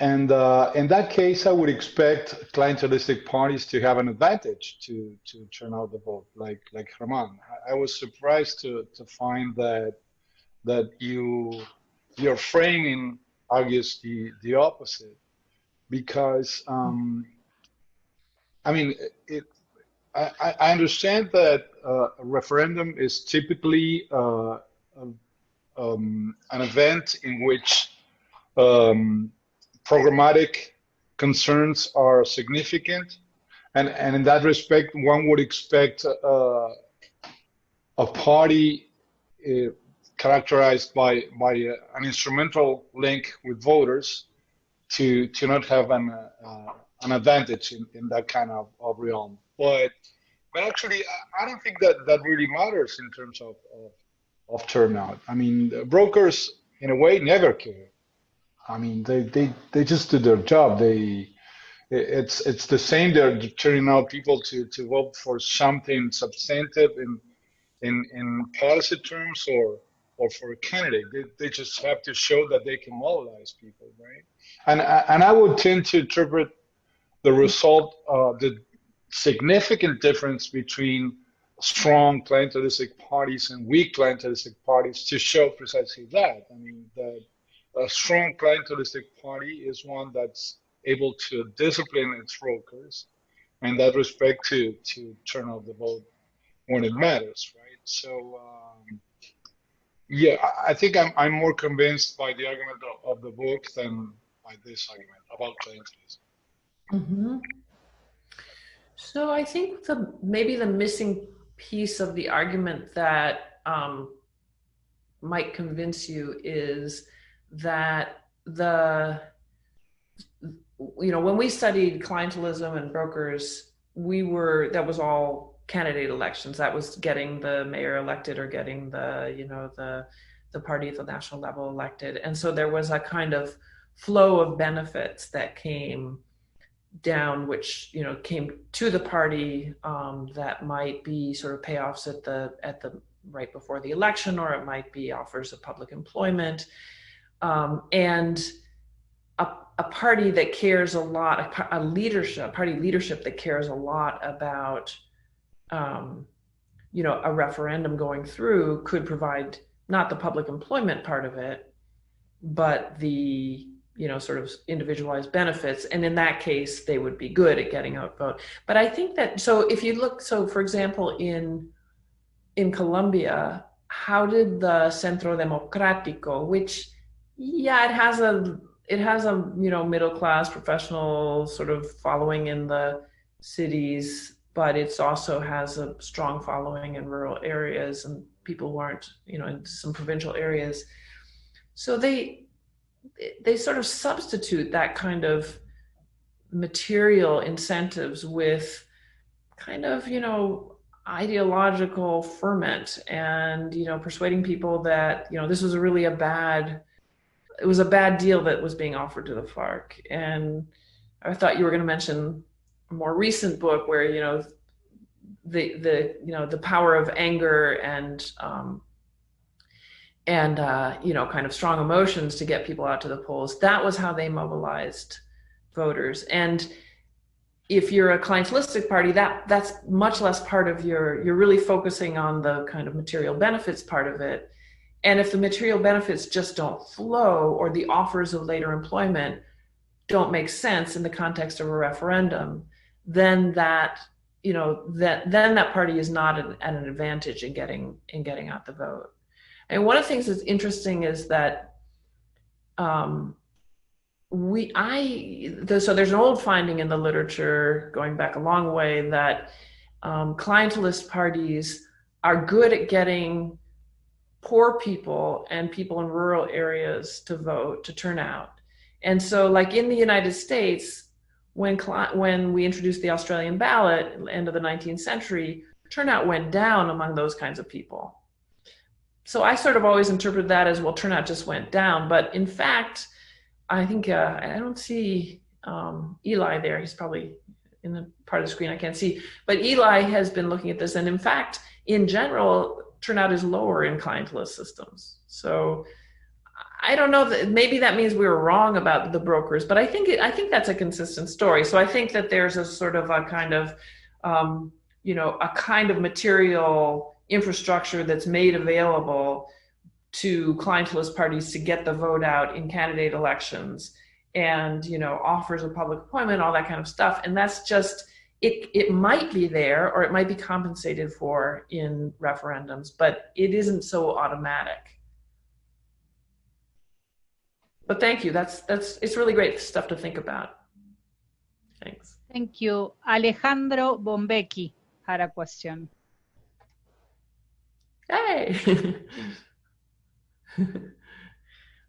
And in that case, I would expect clientelistic parties to have an advantage to turn out the vote, like Herman. I was surprised to find that your framing argues the opposite, because I mean I understand that a referendum is typically an event in which programmatic concerns are significant, and in that respect, one would expect a party characterized by an instrumental link with voters to not have an advantage in that kind of realm. But actually, I don't think that really matters in terms of turnout. I mean, brokers in a way never care. I mean, they just do their job. It's the same. They're turning out people to vote for something substantive in policy terms or for a candidate. They just have to show that they can mobilize people, right? And I would tend to interpret the result, the significant difference between strong clientelistic parties and weak clientelistic parties to show precisely that. I mean, that a strong clientelistic party is one that's able to discipline its brokers, in that respect to turn out the vote when it matters, right? So yeah, I think I'm more convinced by the argument of the book than by this argument about clientelism. Mm-hmm. So I think maybe the missing piece of the argument that might convince you is that when we studied clientelism and brokers, that was all candidate elections. That was getting the mayor elected or getting the party at the national level elected. And so there was a kind of flow of benefits that came down, which came to the party that might be sort of payoffs at the right before the election, or it might be offers of public employment, and a party that cares a lot, party leadership that cares a lot about a referendum going through could provide not the public employment part of it, but the sort of individualized benefits. And in that case, they would be good at getting out vote. But I think that, so if you look, for example, in Colombia, how did the Centro Democrático, which, it has a middle class professional sort of following in the cities, but it also has a strong following in rural areas and people who aren't, in some provincial areas. So they sort of substitute that kind of material incentives with kind of, ideological ferment and, persuading people that, this was really a bad deal that was being offered to the FARC. And I thought you were going to mention a more recent book where, the power of anger and kind of strong emotions to get people out to the polls. That was how they mobilized voters. And if you're a clientelistic party, that's much less part of you're really focusing on the kind of material benefits part of it. And if the material benefits just don't flow, or the offers of later employment don't make sense in the context of a referendum, then that, then that party is not at an advantage in getting out the vote. And one of the things that's interesting is that so there's an old finding in the literature going back a long way that clientelist parties are good at getting poor people and people in rural areas to vote, to turn out. And so, like in the United States, when we introduced the Australian ballot at the end of the 19th century, turnout went down among those kinds of people. So I sort of always interpreted that as, well, turnout just went down. But in fact, I think, I don't see Eli there. He's probably in the part of the screen I can't see. But Eli has been looking at this. And in fact, in general, turnout is lower in clientelist systems. So I don't know, maybe that means we were wrong about the brokers, but I think that's a consistent story. So I think that there's a sort of a kind of, a kind of material infrastructure that's made available to clientelist parties to get the vote out in candidate elections, and, offers of public appointment, all that kind of stuff. And that's just, it might be there, or it might be compensated for in referendums, but it isn't so automatic. But thank you. It's really great stuff to think about. Thanks. Thank you. Alejandro Bombecki had a question. Hey.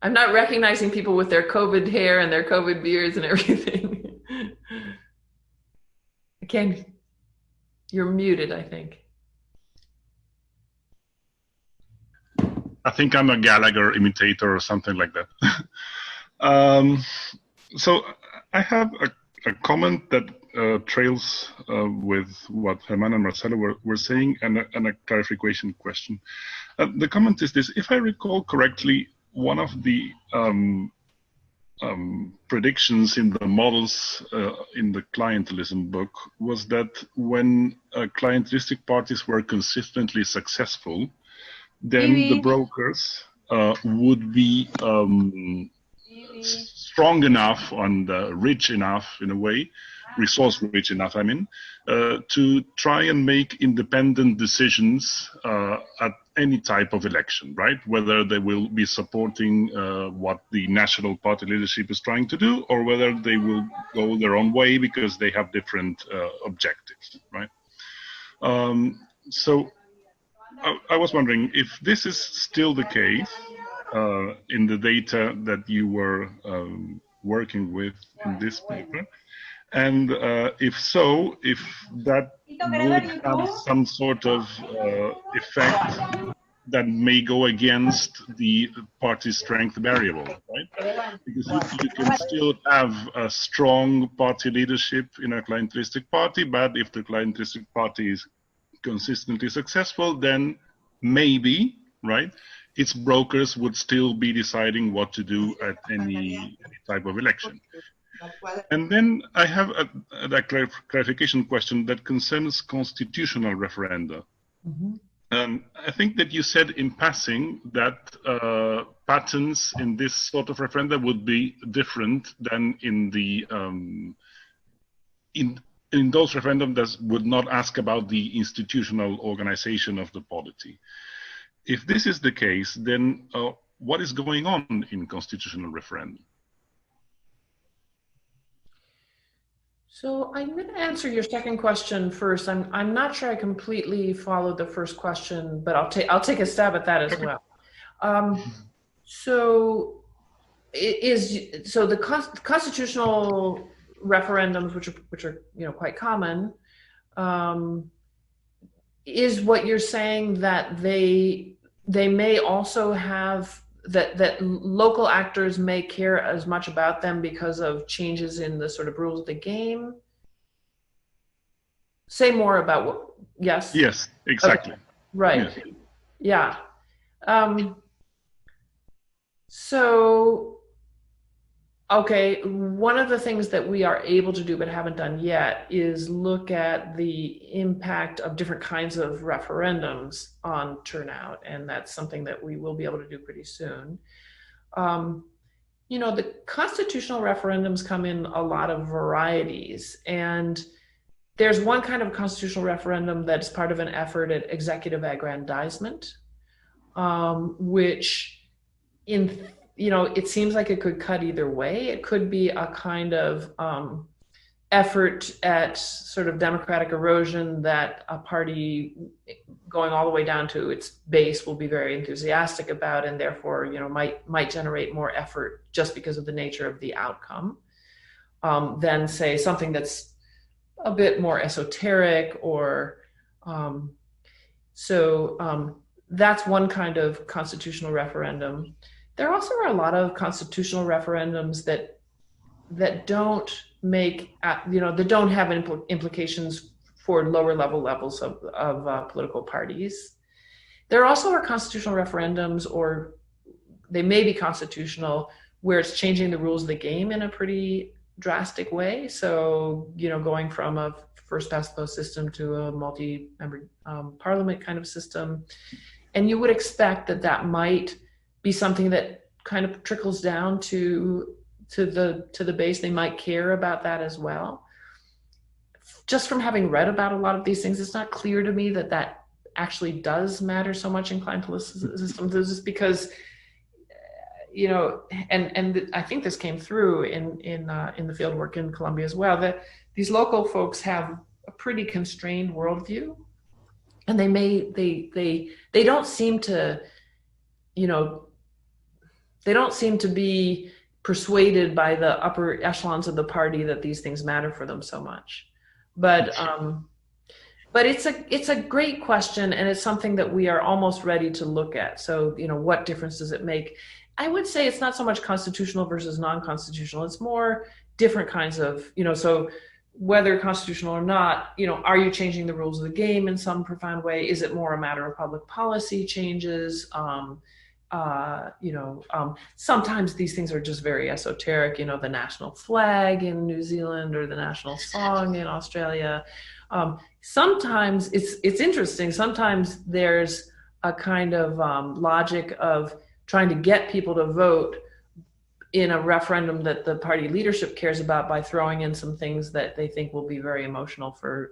I'm not recognizing people with their COVID hair and their COVID beards and everything. Again, you're muted, I think. I think I'm a Gallagher imitator or something like that. So I have a comment that trails with what Germán and Marcelo were saying, and a clarification question. The comment is this: if I recall correctly, one of the predictions in the models in the clientelism book was that when clientelistic parties were consistently successful, then the brokers would be strong enough and rich enough, in a way, resource rich enough, I mean, to try and make independent decisions at any type of election, right? Whether they will be supporting what the national party leadership is trying to do, or whether they will go their own way because they have different objectives, right? So I was wondering if this is still the case in the data that you were working with in this paper, and if so, if that would have some sort of effect that may go against the party strength variable, right? Because you can still have a strong party leadership in a clientelistic party, but if the clientelistic party is consistently successful, then maybe, right, its brokers would still be deciding what to do at any type of election. And then I have a clarification question that concerns constitutional referenda. Mm-hmm. I think that you said in passing that patterns in this sort of referenda would be different than in the in those referendums that would not ask about the institutional organization of the polity. If this is the case, then what is going on in constitutional referendum? So I'm going to answer your second question first. I'm not sure I completely followed the first question, but I'll take a stab at that as well. So the constitutional referendums, which are quite common, is what you're saying that they may also have that local actors may care as much about them because of changes in the sort of rules of the game? Say more about what, yes? Yes, exactly. Okay. Right, yes. Yeah. So Okay, one of the things that we are able to do but haven't done yet is look at the impact of different kinds of referendums on turnout, and that's something that we will be able to do pretty soon. You know, the constitutional referendums come in a lot of varieties, and there's one kind of constitutional referendum that's part of an effort at executive aggrandizement, which you know, it seems like it could cut either way. It could be a kind of effort at sort of democratic erosion that a party going all the way down to its base will be very enthusiastic about, and therefore, you know, might generate more effort just because of the nature of the outcome, than say something that's a bit more esoteric or that's one kind of constitutional referendum. There also are a lot of constitutional referendums that don't make, you know, that don't have implications for lower levels of political parties. There also are constitutional referendums, or they may be constitutional, where it's changing the rules of the game in a pretty drastic way. So, you know, going from a first past the post system to a multi-member parliament kind of system. And you would expect that that might be something that kind of trickles down to the base. They might care about that as well. Just from having read about a lot of these things, it's not clear to me that that actually does matter so much in client political systems. This is because, you know, and I think this came through in the field work in Colombia as well, that these local folks have a pretty constrained worldview, and they don't seem to, you know, they don't seem to be persuaded by the upper echelons of the party that these things matter for them so much. But it's a great question, and it's something that we are almost ready to look at. So, you know, what difference does it make? I would say it's not so much constitutional versus non-constitutional. It's more different kinds of, you know, so whether constitutional or not, you know, are you changing the rules of the game in some profound way? Is it more a matter of public policy changes? You know, sometimes these things are just very esoteric, you know, the national flag in New Zealand or the national song in Australia. Sometimes it's interesting. Sometimes there's a kind of logic of trying to get people to vote in a referendum that the party leadership cares about by throwing in some things that they think will be very emotional for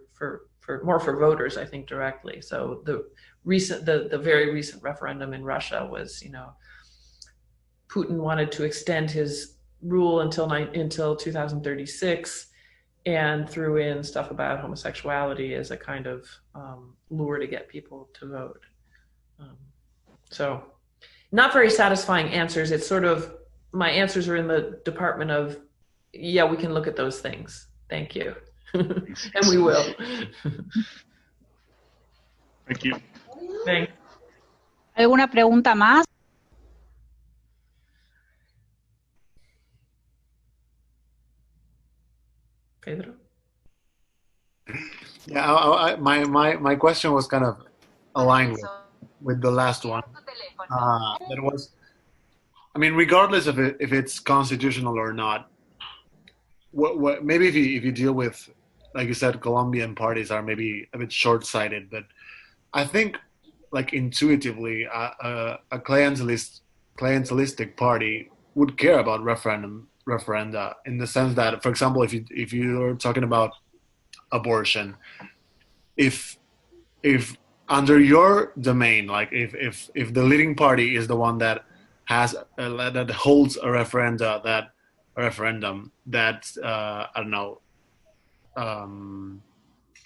voters, I think, directly. So the very recent referendum in Russia was, you know, Putin wanted to extend his rule until 2036, and threw in stuff about homosexuality as a kind of lure to get people to vote. So not very satisfying answers. It's sort of, my answers are in the department of, yeah, we can look at those things. Thank you. And we will. Thank you. Thanks. ¿Alguna pregunta más? Pedro? Yeah, my question was kind of aligned with the last one. That was, I mean, regardless of if it's constitutional or not, what maybe if you deal with, like you said, Colombian parties are maybe a bit short-sighted, but I think, like, intuitively, a clientelistic party would care about referenda, in the sense that, for example, if you're talking about abortion, if under your domain, like if the leading party is the one that has that holds a referendum that I don't know,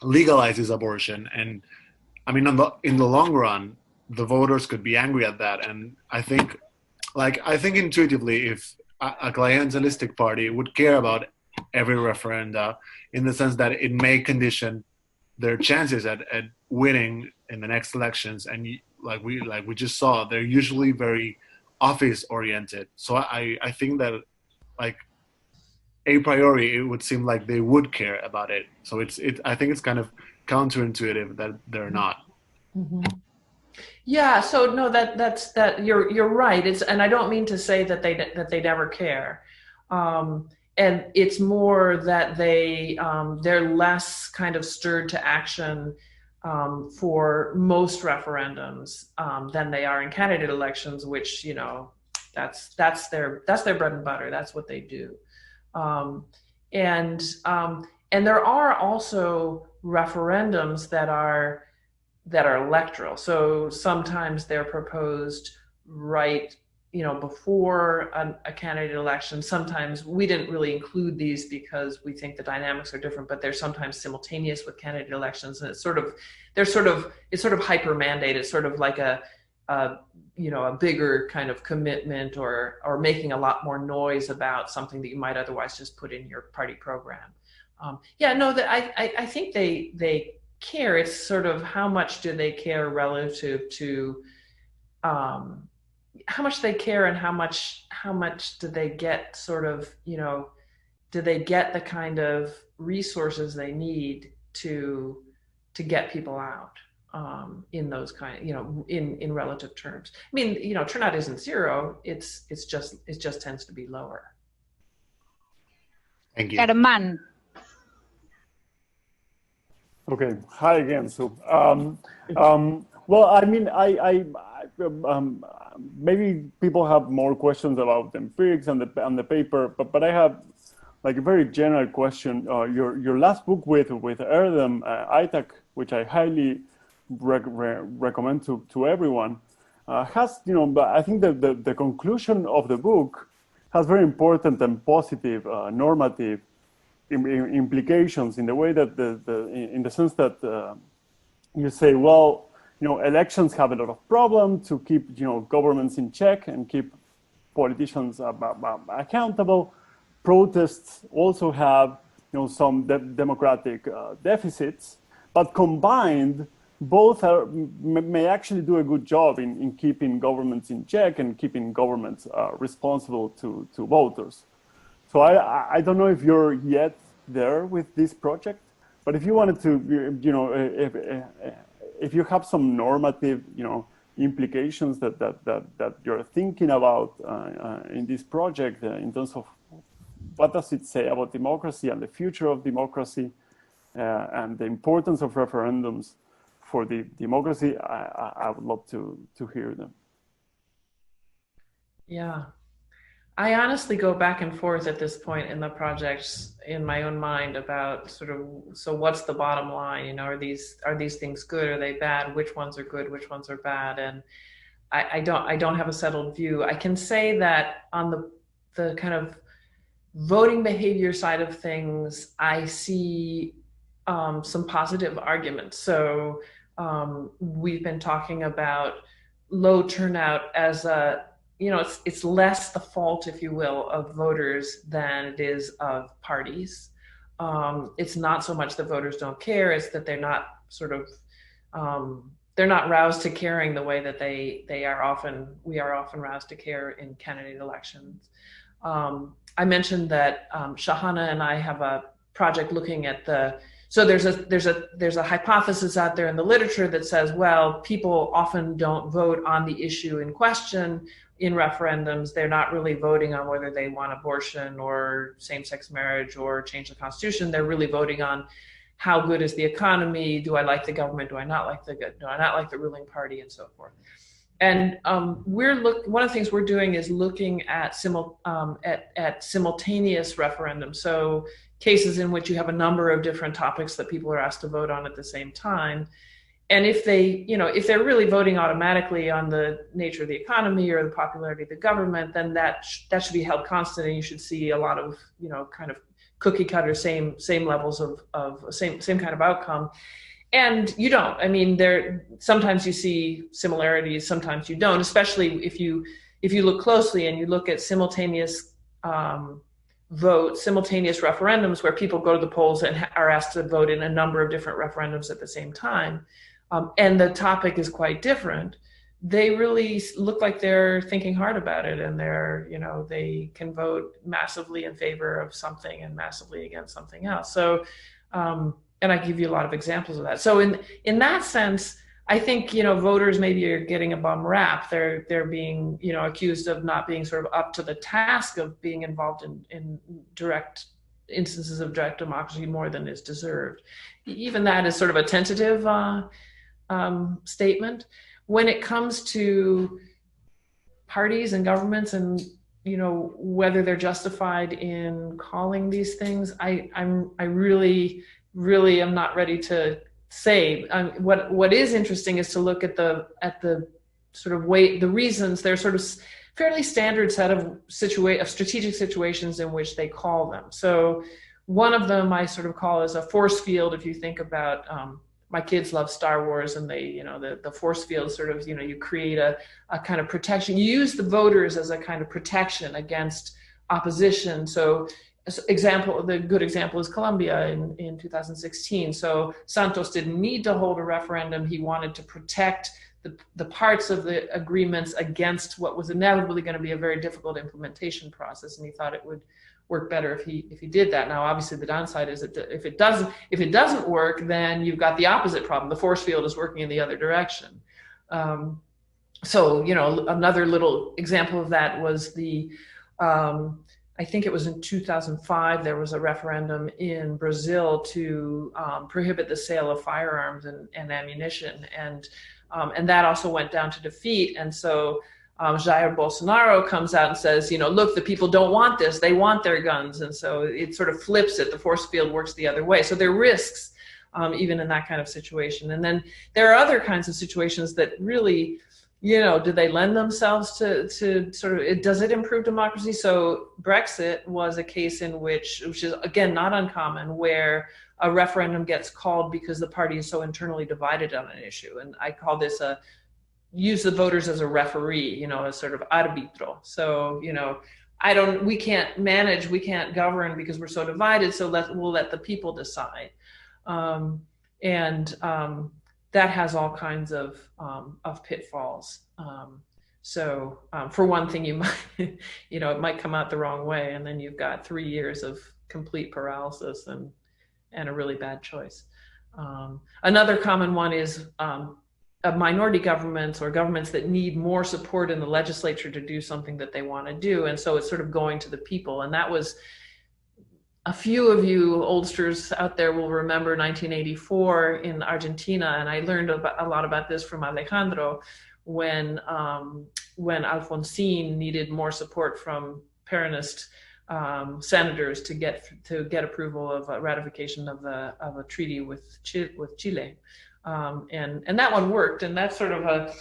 legalizes abortion, and I mean, in the long run, the voters could be angry at that. And I think intuitively, if a clientelistic party would care about every referenda, in the sense that it may condition their chances at winning in the next elections, and like we just saw, they're usually very office oriented. So I think that, like, a priori, it would seem like they would care about it. So I think it's kind of counterintuitive that they're not. Mm-hmm. Yeah. So no, that's you're right. And I don't mean to say that they never care. And it's more that they're less kind of stirred to action for most referendums than they are in candidate elections, which, you know, that's their bread and butter. That's what they do. And there are also referendums that are electoral. So sometimes they're proposed right, you know, before a candidate election. Sometimes we didn't really include these because we think the dynamics are different, but they're sometimes simultaneous with candidate elections, and it's sort of hyper mandate. It's sort of like a you know, a bigger kind of commitment or making a lot more noise about something that you might otherwise just put in your party program. Yeah, no, that I think they care. It's sort of how much do they care relative to how much they care, and how much do they get, sort of, you know, do they get the kind of resources they need to get people out in those kind, you know, in relative terms. I mean, you know, turnout isn't zero. It just tends to be lower. Thank you. Germán. Okay, hi again. So, well, I mean, maybe people have more questions about the empirics and the paper, but I have like a very general question. Your last book with Erdem, ITAC, which I highly recommend to everyone, has, you know, but I think that the conclusion of the book has very important and positive normative implications in the way that in the sense that you say, well, you know, elections have a lot of problems to keep, you know, governments in check and keep politicians accountable. Protests also have, you know, some democratic deficits, but combined, both may actually do a good job in keeping governments in check and keeping governments responsible to voters. So I don't know if you're yet there with this project, but if you wanted to, you know, if you have some normative, you know, implications that you're thinking about in this project in terms of what does it say about democracy and the future of democracy and the importance of referendums for the democracy, I would love to hear them. Yeah. I honestly go back and forth at this point in the projects in my own mind about sort of, so what's the bottom line? You know, are these things good? Are they bad? Which ones are good? Which ones are bad? And I don't have a settled view. I can say that on the kind of voting behavior side of things, I see some positive arguments. So we've been talking about low turnout as a, you know, it's less the fault, if you will, of voters than it is of parties. It's not so much that voters don't care, it's that they're not sort of, they're not roused to caring the way that we are often roused to care in candidate elections. I mentioned that Shahana and I have a project looking at so there's a hypothesis out there in the literature that says, well, people often don't vote on the issue in question in referendums. They're not really voting on whether they want abortion or same-sex marriage or change the constitution. They're really voting on how good is the economy? Do I like the government? Do I not like the ruling party, and so forth? And one of the things we're doing is looking at simultaneous referendums. So cases in which you have a number of different topics that people are asked to vote on at the same time. And if they're really voting automatically on the nature of the economy or the popularity of the government, then that should be held constant, and you should see a lot of, you know, kind of cookie cutter, same levels of same kind of outcome. And you don't. I mean, sometimes you see similarities, sometimes you don't, especially if you look closely and you look at simultaneous simultaneous referendums where people go to the polls and are asked to vote in a number of different referendums at the same time. And the topic is quite different. They really look like they're thinking hard about it, and they can vote massively in favor of something and massively against something else. So, and I give you a lot of examples of that. So in that sense, I think, voters maybe are getting a bum rap. They're being, accused of not being sort of up to the task of being involved in direct instances of direct democracy more than is deserved. Even that is sort of a tentative statement. When it comes to parties and governments and whether they're justified in calling these things, I really am not ready to say. What is interesting is to look at the sort of way, the reasons. They're sort of fairly standard set of strategic situations in which they call them. So one of them I sort of call as a force field. If you think about, my kids love Star Wars, and they, the force field sort of, you create a kind of protection. You use the voters as a kind of protection against opposition. So the good example is Colombia in 2016. So Santos didn't need to hold a referendum. He wanted to protect the parts of the agreements against what was inevitably going to be a very difficult implementation process, and he thought it would work better if he did that. Now, obviously, the downside is that if it doesn't work, then you've got the opposite problem. The force field is working in the other direction. So another little example of that was I think it was in 2005, there was a referendum in Brazil to prohibit the sale of firearms and ammunition, and that also went down to defeat. And so Jair Bolsonaro comes out and says, look, the people don't want this, they want their guns. And so it sort of flips it, the force field works the other way. So there are risks even in that kind of situation. And then there are other kinds of situations that really, do they lend themselves to sort of, does it improve democracy? So Brexit was a case in which is again, not uncommon, where a referendum gets called because the party is so internally divided on an issue. And I call this use the voters as a referee, a sort of arbitro. So, we can't manage, we can't govern because we're so divided. So we'll let the people decide. That has all kinds of pitfalls. So for one thing, you might, it might come out the wrong way, and then you've got 3 years of complete paralysis and a really bad choice. Another common one is of minority governments or governments that need more support in the legislature to do something that they want to do. And so it's sort of going to the people. And that was, a few of you oldsters out there will remember 1984 in Argentina. And I learned a lot about this from Alejandro when Alfonsín needed more support from Peronist senators to get approval of a ratification of a treaty with Chile. And that one worked, and that's sort of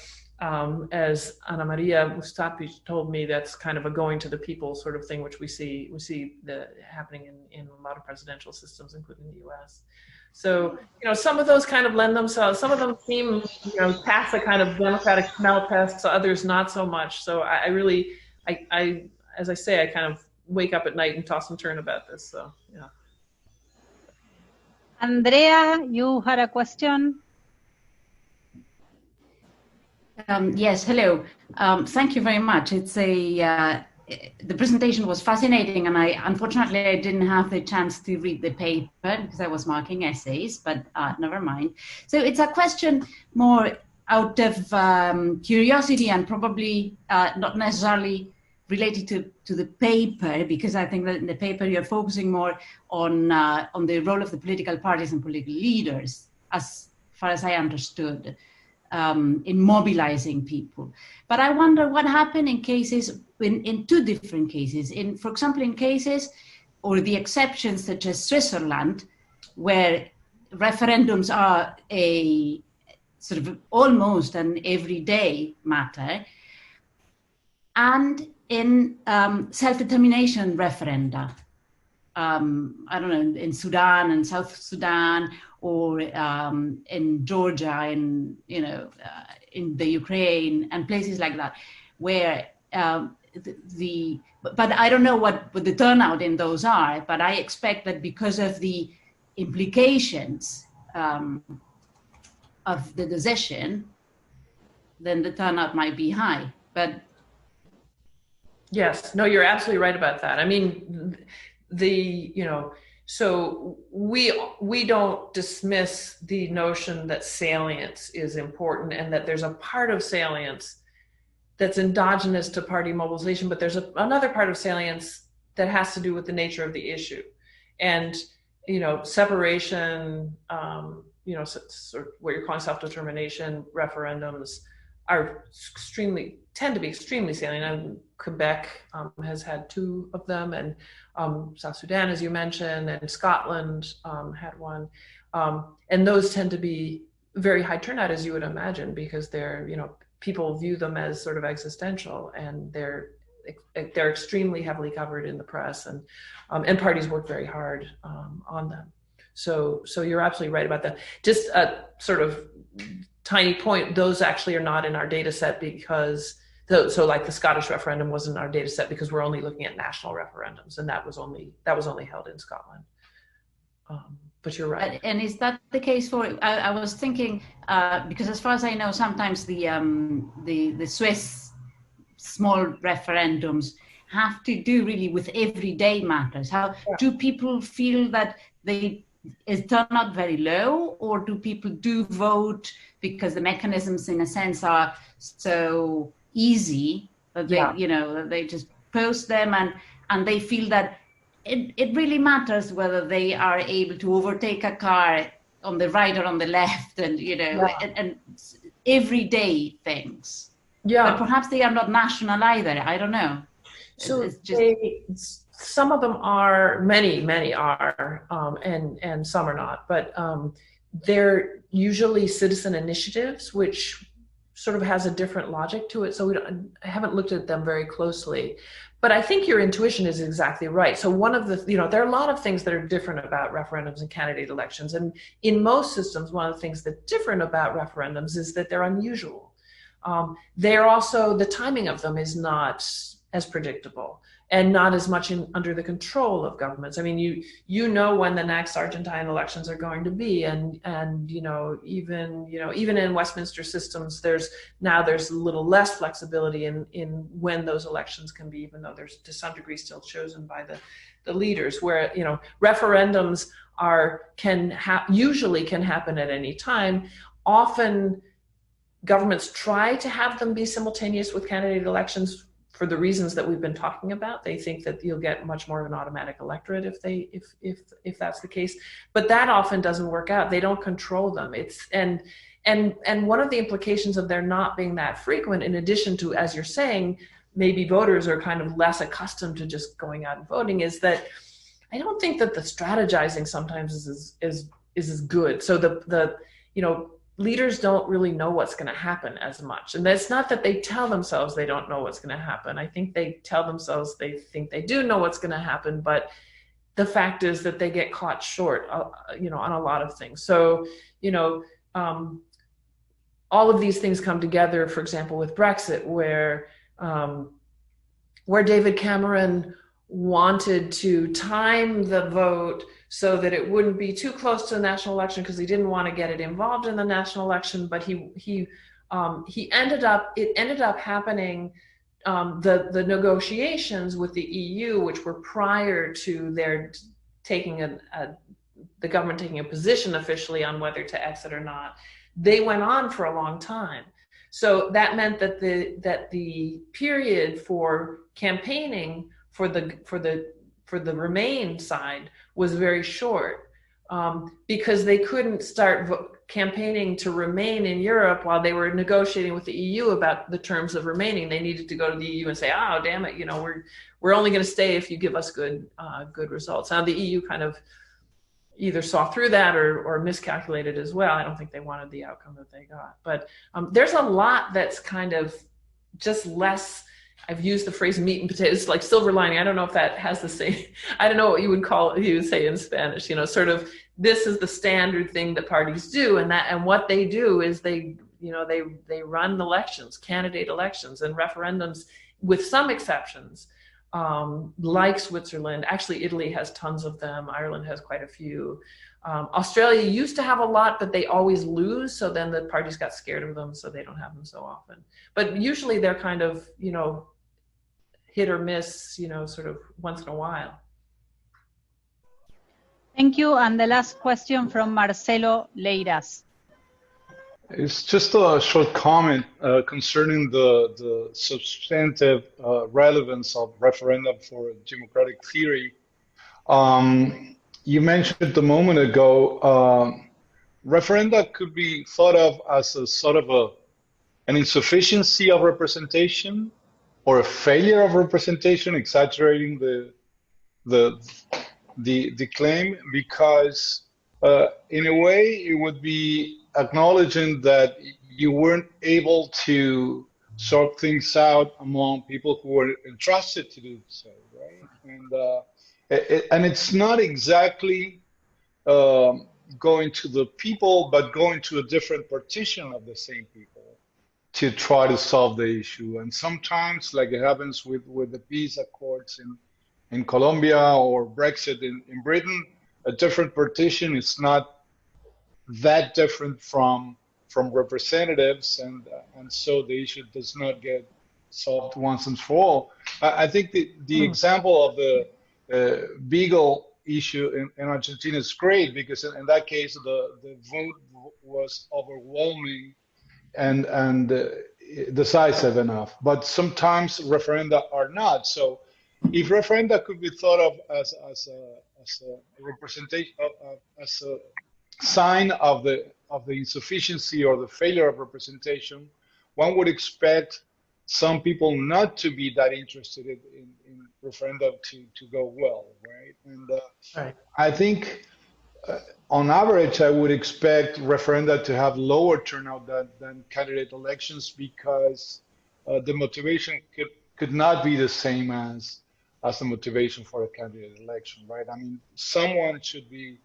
as Ana Maria Mustapi told me, that's kind of a going to the people sort of thing, which we see happening in a lot of presidential systems, including the U.S. So, some of those kind of lend themselves, some of them seem, pass a kind of democratic smell test, so others not so much. So I really, as I say, I kind of wake up at night and toss and turn about this, so, yeah. Andrea, you had a question? Yes, hello. Thank you very much. It's the presentation was fascinating, and unfortunately I didn't have the chance to read the paper because I was marking essays, but never mind. So it's a question more out of curiosity and probably not necessarily related to the paper, because I think that in the paper you're focusing more on the role of the political parties and political leaders, as far as I understood, in mobilizing people. But I wonder what happened in cases, in two different cases, for example, in cases or the exceptions such as Switzerland, where referendums are a sort of almost an everyday matter, and in self-determination referenda. I don't know, in Sudan and South Sudan, or in Georgia, in the Ukraine and places like that, where but I don't know what the turnout in those are, but I expect that because of the implications of the decision, then the turnout might be high. But yes, no, you're absolutely right about that. I mean, So we don't dismiss the notion that salience is important and that there's a part of salience that's endogenous to party mobilization, but there's another part of salience that has to do with the nature of the issue. And, separation, sort of what you're calling self-determination, referendums tend to be extremely salient. And Quebec has had 2 of them, and South Sudan, as you mentioned, and Scotland had one. And those tend to be very high turnout, as you would imagine, because they're, people view them as sort of existential, and they're extremely heavily covered in the press, and parties work very hard on them. So you're absolutely right about that. Just a sort of tiny point, those actually are not in our data set because, so like the Scottish referendum wasn't in our data set because we're only looking at national referendums, and that was only held in Scotland. But you're right. And is that the case for, I was thinking, because as far as I know, sometimes the Swiss small referendums have to do really with everyday matters. How do people feel that is turnout very low, or do people do vote because the mechanisms in a sense are so easy that they just post them and they feel that it really matters whether they are able to overtake a car on the right or on the left, and and everyday things. Yeah, but perhaps they are not national either. I don't know. So it's just... some of them are, many are, and some are not. But they're usually citizen initiatives, which sort of has a different logic to it. So I haven't looked at them very closely. But I think your intuition is exactly right. So one of the, there are a lot of things that are different about referendums and candidate elections. And in most systems, one of the things that's different about referendums is that they're unusual. They're also, the timing of them is not as predictable and not as much under the control of governments. I mean, you know when the next Argentine elections are going to be, and even in Westminster systems, there's a little less flexibility in when those elections can be, even though there's to some degree still chosen by the leaders. Where referendums usually can happen at any time. Often governments try to have them be simultaneous with candidate elections for the reasons that we've been talking about. They think that you'll get much more of an automatic electorate if that's the case. But that often doesn't work out. They don't control them. And one of the implications of there not being that frequent, in addition to, as you're saying, maybe voters are kind of less accustomed to just going out and voting, is that I don't think that the strategizing sometimes is as good. So the leaders don't really know what's going to happen as much. And it's not that they tell themselves they don't know what's going to happen. I think they tell themselves they think they do know what's going to happen, but the fact is that they get caught short, on a lot of things. So, all of these things come together, for example, with Brexit, where David Cameron wanted to time the vote so that it wouldn't be too close to the national election because he didn't want to get it involved in the national election. But it ended up happening. The negotiations with the EU, which were prior to their taking the government taking a position officially on whether to exit or not, they went on for a long time. So that meant that the period for campaigning for the Remain side was very short, because they couldn't start campaigning to remain in Europe while they were negotiating with the EU about the terms of remaining. They needed to go to the EU and say, "Oh, damn it, we're only going to stay if you give us good results." Now the EU kind of either saw through that or miscalculated as well. I don't think they wanted the outcome that they got. But there's a lot that's kind of just less. I've used the phrase meat and potatoes, like silver lining. I don't know if that has the same, I don't know what you would say in Spanish, sort of, this is the standard thing that parties do. And what they do is they run elections, candidate elections, and referendums, with some exceptions, like Switzerland. Actually, Italy has tons of them. Ireland has quite a few. Australia used to have a lot, but they always lose. So then the parties got scared of them, so they don't have them so often. But usually they're kind of, hit or miss, sort of once in a while. Thank you. And the last question from Marcelo Leiras. It's just a short comment concerning the substantive relevance of referendum for democratic theory. You mentioned a moment ago, referenda could be thought of as a sort of an insufficiency of representation or a failure of representation, exaggerating the claim, because in a way it would be acknowledging that you weren't able to sort things out among people who were entrusted to do so, right? And it's not exactly going to the people, but going to a different partition of the same people to try to solve the issue. And sometimes, like it happens with the peace accords in Colombia or Brexit in Britain, a different partition is not that different from representatives, and so the issue does not get solved once and for all. I think the example of the Beagle issue in Argentina is great, because in that case the vote was overwhelming and decisive enough. But sometimes referenda are not. So if referenda could be thought of as a representation, as a sign of the insufficiency or the failure of representation, one would expect some people not to be that interested in referendum to go well, right? And right. I think on average, I would expect referenda to have lower turnout than candidate elections, because the motivation could not be the same as the motivation for a candidate election, right? I mean, someone should be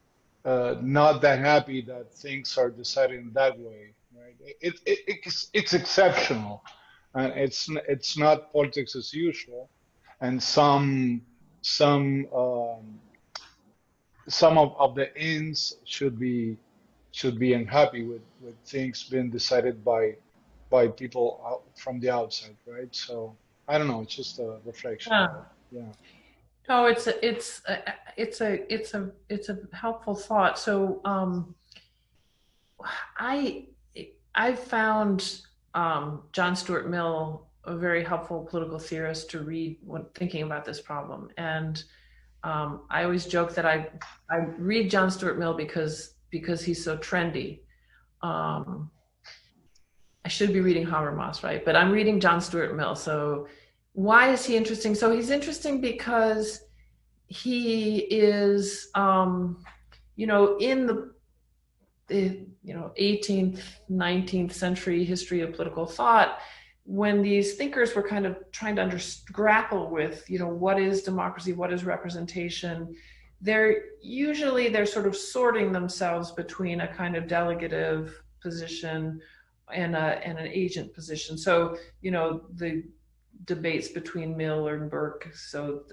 not that happy that things are decided in that way, right? It's exceptional, and it's not politics as usual. And some of the ends should be unhappy with things being decided by people from the outside, right? So I don't know. It's just a reflection. Yeah. No, it's a helpful thought. So I found John Stuart Mill a very helpful political theorist to read when thinking about this problem. And I always joke that I read John Stuart Mill because he's so trendy. I should be reading Habermas, right? But I'm reading John Stuart Mill. So why is he interesting? So he's interesting because he is, in the 18th, 19th century history of political thought, when these thinkers were kind of trying to grapple with, what is democracy, what is representation, they're sort of sorting themselves between a kind of delegative position and an agent position. So, the debates between Mill and Burke. So,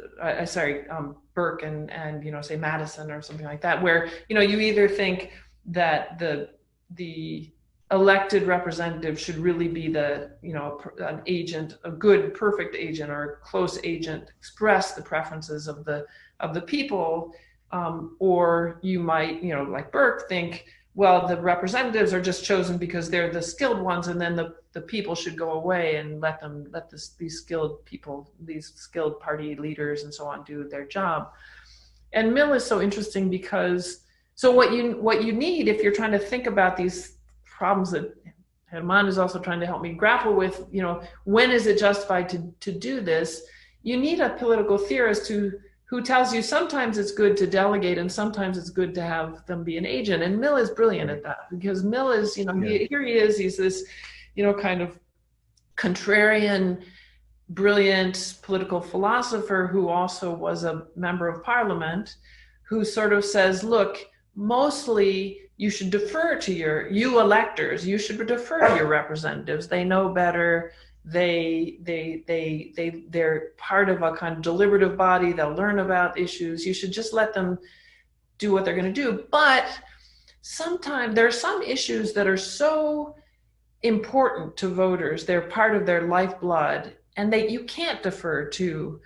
Burke and say Madison or something like that, where, you either think that the elected representative should really be an agent, a good, perfect agent or a close agent, express the preferences of the people, or you might, like Burke, think, well, the representatives are just chosen because they're the skilled ones, and then the people should go away and let these skilled people, these skilled party leaders and so on, do their job. And Mill is so interesting because, so what you need, if you're trying to think about these problems that Germán is also trying to help me grapple with, when is it justified to do this? You need a political theorist who tells you sometimes it's good to delegate and sometimes it's good to have them be an agent. And Mill is brilliant at that, because Mill is, he's this, kind of contrarian, brilliant political philosopher who also was a member of parliament, who sort of says, look, mostly you should defer to you electors, you should defer to your representatives. They know better. They're part of a kind of deliberative body. They'll learn about issues. You should just let them do what they're going to do. But sometimes there are some issues that are so important to voters. They're part of their lifeblood, and you can't defer to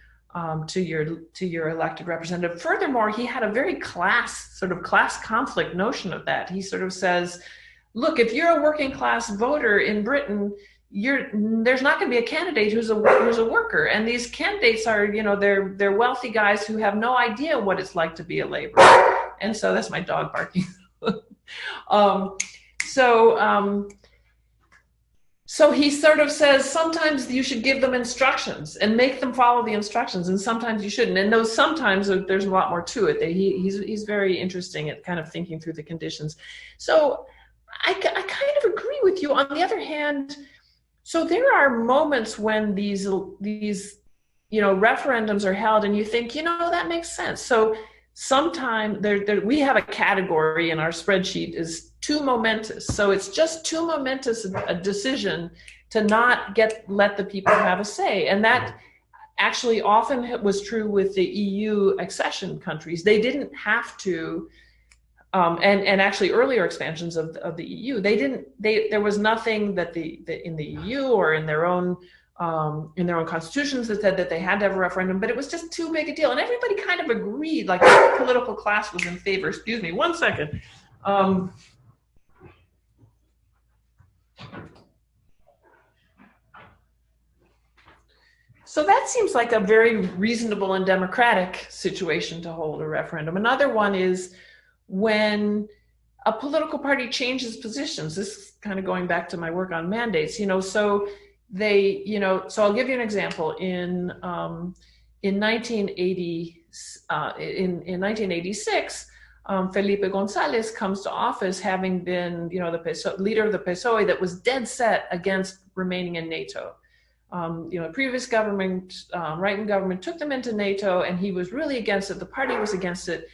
to your elected representative. Furthermore, he had a very class conflict notion of that. He sort of says, look, if you're a working class voter in Britain, there's not going to be a candidate who's a worker, and these candidates are, they're wealthy guys who have no idea what it's like to be a laborer. And so that's my dog barking. So he sort of says, sometimes you should give them instructions and make them follow the instructions, and sometimes you shouldn't. And those sometimes, there's a lot more to it. He's very interesting at kind of thinking through the conditions. So I kind of agree with you. On the other hand, so there are moments when these referendums are held, and you think, that makes sense. So sometime we have a category in our spreadsheet is too momentous. So it's just too momentous a decision to not let the people have a say. And that actually often was true with the EU accession countries. They didn't have to, and actually earlier expansions of the EU, there was nothing that in the EU or in their own constitutions that said that they had to have a referendum, but it was just too big a deal. And everybody kind of agreed, like the political class was in favor. Excuse me, one second. So that seems like a very reasonable and democratic situation to hold a referendum. Another one is when a political party changes positions. This is kind of going back to my work on mandates, so so I'll give you an example. In 1986, Felipe Gonzalez comes to office having been, the leader of the PSOE that was dead set against remaining in NATO. The previous government, right-wing government, took them into NATO, and he was really against it. The party was against it.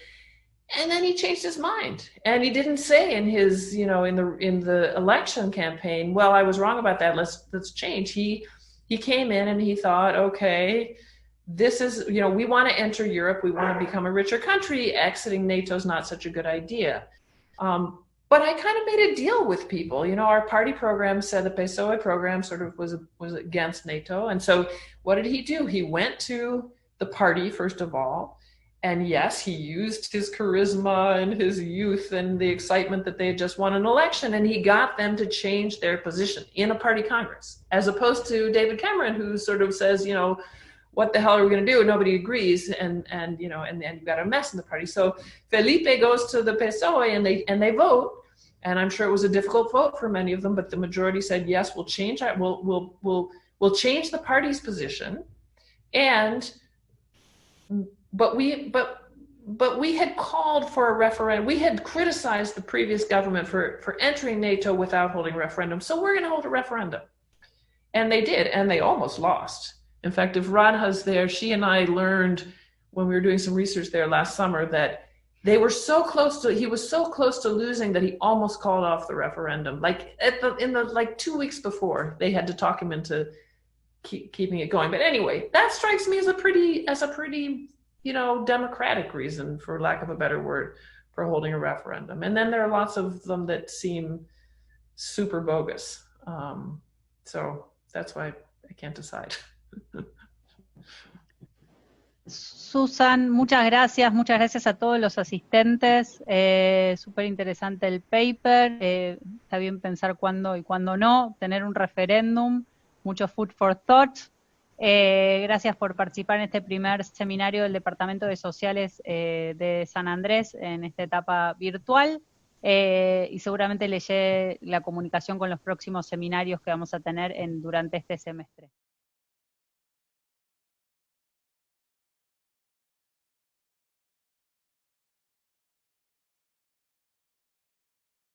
And then he changed his mind, and he didn't say in his, in the election campaign, well, I was wrong about that. Let's change. He came in and he thought, okay, this is, we want to enter Europe. We want to become a richer country. Exiting NATO is not such a good idea. But I kind of made a deal with people. Our party program said the PSOE program sort of was against NATO. And so what did he do? He went to the party, first of all. And yes, he used his charisma and his youth and the excitement that they had just won an election, and he got them to change their position in a party congress, as opposed to David Cameron, who sort of says, what the hell are we going to do? Nobody agrees, and you've got a mess in the party. So Felipe goes to the PSOE and they vote, and I'm sure it was a difficult vote for many of them, but the majority said, yes, we'll change that. We'll change the party's position, But we had called for a referendum. We had criticized the previous government for entering NATO without holding a referendum. So we're going to hold a referendum. And they did, and they almost lost. In fact, if Radha's there, she and I learned when we were doing some research there last summer that he was so close to losing that he almost called off the referendum. Like in the 2 weeks before, they had to talk him into keeping it going. But anyway, that strikes me as a pretty democratic reason, for lack of a better word, for holding a referendum. And then there are lots of them that seem super bogus. So that's why I can't decide. Susan, muchas gracias a todos los asistentes, súper interesante el paper, está bien pensar cuándo y cuándo no, tener un referéndum, mucho food for thought. Gracias por participar en este primer seminario del Departamento de Sociales de San Andrés en esta etapa virtual, y seguramente leeré la comunicación con los próximos seminarios que vamos a tener durante este semestre.